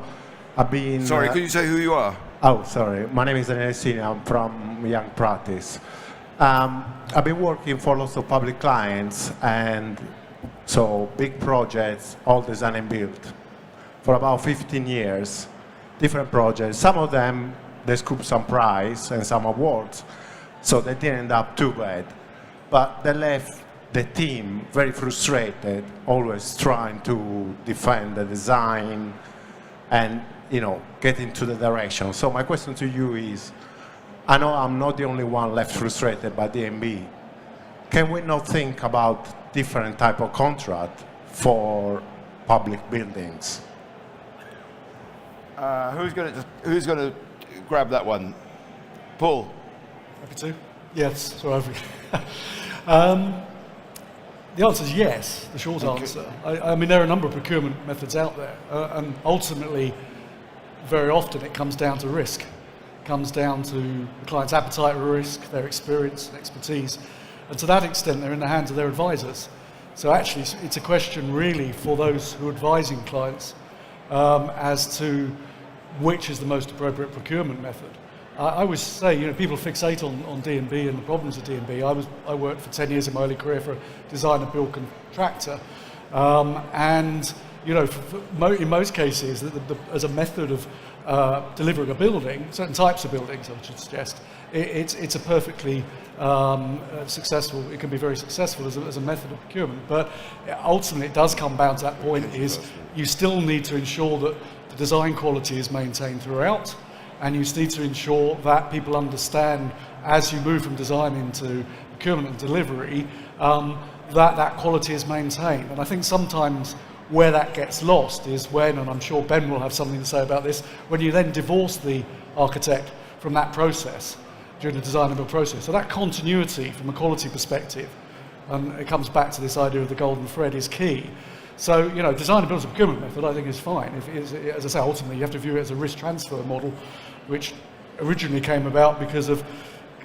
I've been... Sorry, could you say who you are? Oh, sorry. My name is Nicholson. I'm from Young Practice. I've been working for lots of public clients, and so big projects, all design and build, for about 15 years, different projects. Some of them, they scooped some prize and some awards, so they didn't end up too bad. But they left the team very frustrated, always trying to defend the design and, you know, get into the direction. So my question to you is, I know I'm not the only one left frustrated by DNB. Can we not think about different type of contract for public buildings? Who's going to grab that one? Paul. Happy to? Yes. So the answer is yes, the short answer. I mean, there are a number of procurement methods out there, and ultimately, very often it comes down to risk. It comes down to the client's appetite for risk, their experience and expertise, and to that extent, they're in the hands of their advisors. So actually, it's a question really for those who are advising clients as to which is the most appropriate procurement method. I always say, you know, people fixate on D&B and the problems of D&B. I worked for 10 years in my early career for a design and build contractor, and you know, in most cases, as a method of delivering a building, certain types of buildings, I should suggest, it's a perfectly successful. It can be very successful as a method of procurement. But ultimately, it does come down to that point: is you still need to ensure that the design quality is maintained throughout, and you need to ensure that people understand, as you move from design into procurement and delivery, that quality is maintained. And I think sometimes where that gets lost is when, and I'm sure Ben will have something to say about this, when you then divorce the architect from that process during the design and build process. So that continuity from a quality perspective, and it comes back to this idea of the golden thread, is key. So, you know, design and build as a procurement method, I think, is fine. As I say, ultimately, you have to view it as a risk transfer model, which originally came about because of,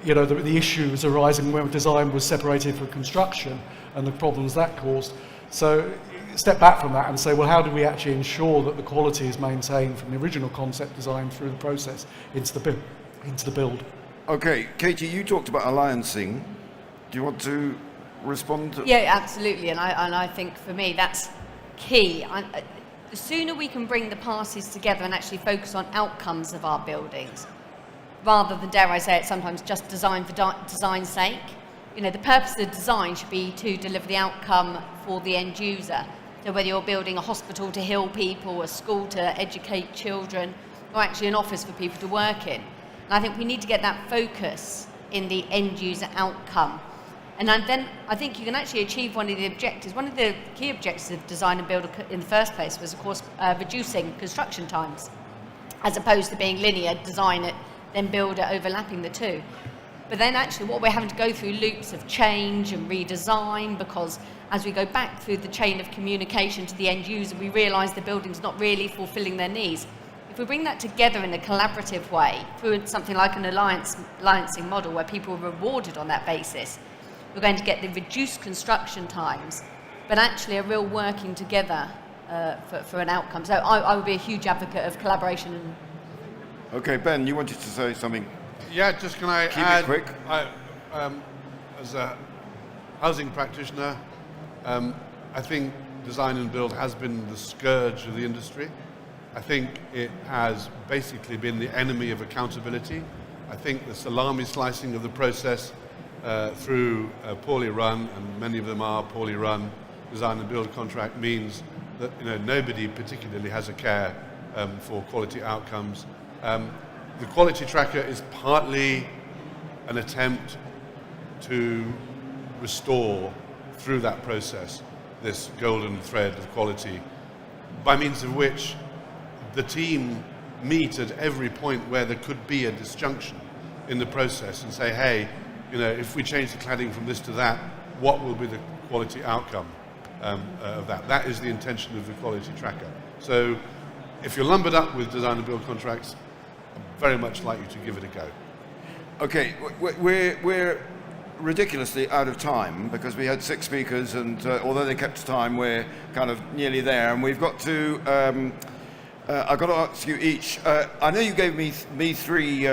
you know, the issues arising when design was separated from construction and the problems that caused. So, step back from that and say, well, how do we actually ensure that the quality is maintained from the original concept design through the process into the build? Okay, Katy, you talked about alliancing. Do you want to respond? Yeah, absolutely. And I think for me that's key. The sooner we can bring the parties together and actually focus on outcomes of our buildings, rather than, dare I say it, sometimes just design for design's sake. You know, the purpose of the design should be to deliver the outcome for the end user. So whether you're building a hospital to heal people, a school to educate children, or actually an office for people to work in. And I think we need to get that focus in the end user outcome. And then I think you can actually achieve one of the objectives. One of the key objectives of design and build in the first place was, of course, reducing construction times, as opposed to being linear, design it, then build it, overlapping the two. But then actually what we're having to go through loops of change and redesign, because as we go back through the chain of communication to the end user, we realise the building's not really fulfilling their needs. If we bring that together in a collaborative way, through something like an alliancing model where people are rewarded on that basis, we're going to get the reduced construction times, but actually a real working together for an outcome. So I would be a huge advocate of collaboration. And Okay, Ben, you wanted to say something. Yeah, just can I Keep add? it quick. As a housing practitioner, I think design and build has been the scourge of the industry. I think it has basically been the enemy of accountability. I think the salami slicing of the process through a poorly run, and many of them are poorly run, design and build contract means that nobody particularly has a care for quality outcomes. The quality tracker is partly an attempt to restore through that process this golden thread of quality, by means of which the team meet at every point where there could be a disjunction in the process and say, hey, if we change the cladding from this to that, what will be the quality outcome of that? That is the intention of the quality tracker. So if you're lumbered up with design and build contracts, I'd very much like you to give it a go. Okay, we're ridiculously out of time because we had 6 speakers, and although they kept time, we're kind of nearly there, and we've got to. I've got to ask you each. I know you gave me three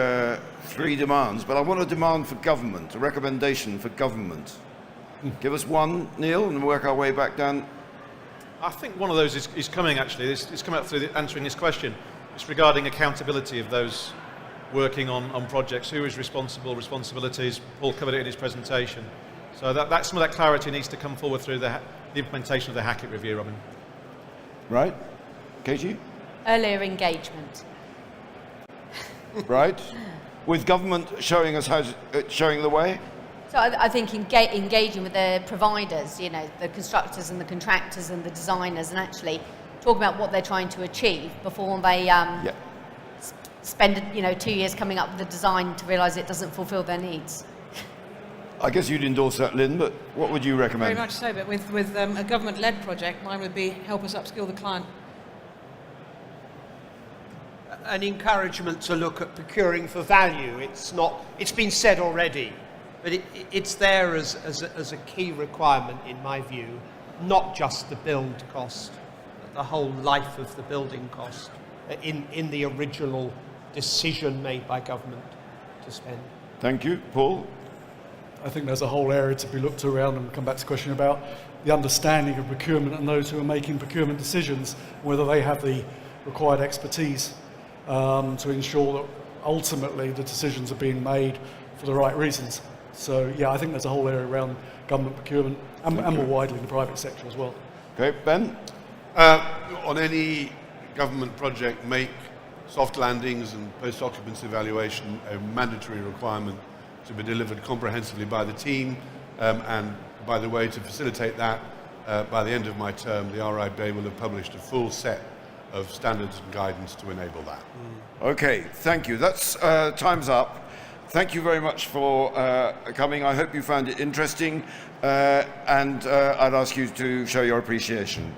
demands, but I want a demand for government, a recommendation for government. Give us one, Neil, and work our way back down. I think one of those is coming, actually. It's come up through answering this question. It's regarding accountability of those working on projects. Who is responsible, responsibilities. Paul covered it in his presentation. So that some of that clarity needs to come forward through the implementation of the Hackett review, Robin. Right. Katy? earlier engagement. Right. With government showing us showing the way? So I think engaging with the providers, the constructors and the contractors and the designers, and actually talk about what they're trying to achieve before they spend 2 years coming up with a design to realise it doesn't fulfil their needs. I guess you'd endorse that, Lynne, but what would you recommend? Very much so, but with a government-led project, mine would be help us upskill the client. An encouragement to look at procuring for value. It's been said already, but it's there as a key requirement, in my view, not just the build cost, but the whole life of the building cost in the original decision made by government to spend. Thank you. Paul? I think there's a whole area to be looked around, and we'll come back to the question about the understanding of procurement and those who are making procurement decisions, whether they have the required expertise to ensure that ultimately the decisions are being made for the right reasons. So yeah, I think there's a whole area around government procurement and more widely in the private sector as well. Okay, Ben? On any government project, make soft landings and post-occupancy evaluation a mandatory requirement to be delivered comprehensively by the team, and by the way, to facilitate that, by the end of my term, the RIBA will have published a full set of standards and guidance to enable that. Okay, thank you. That's time's up. Thank you very much for coming. I hope you found it interesting, and I'd ask you to show your appreciation.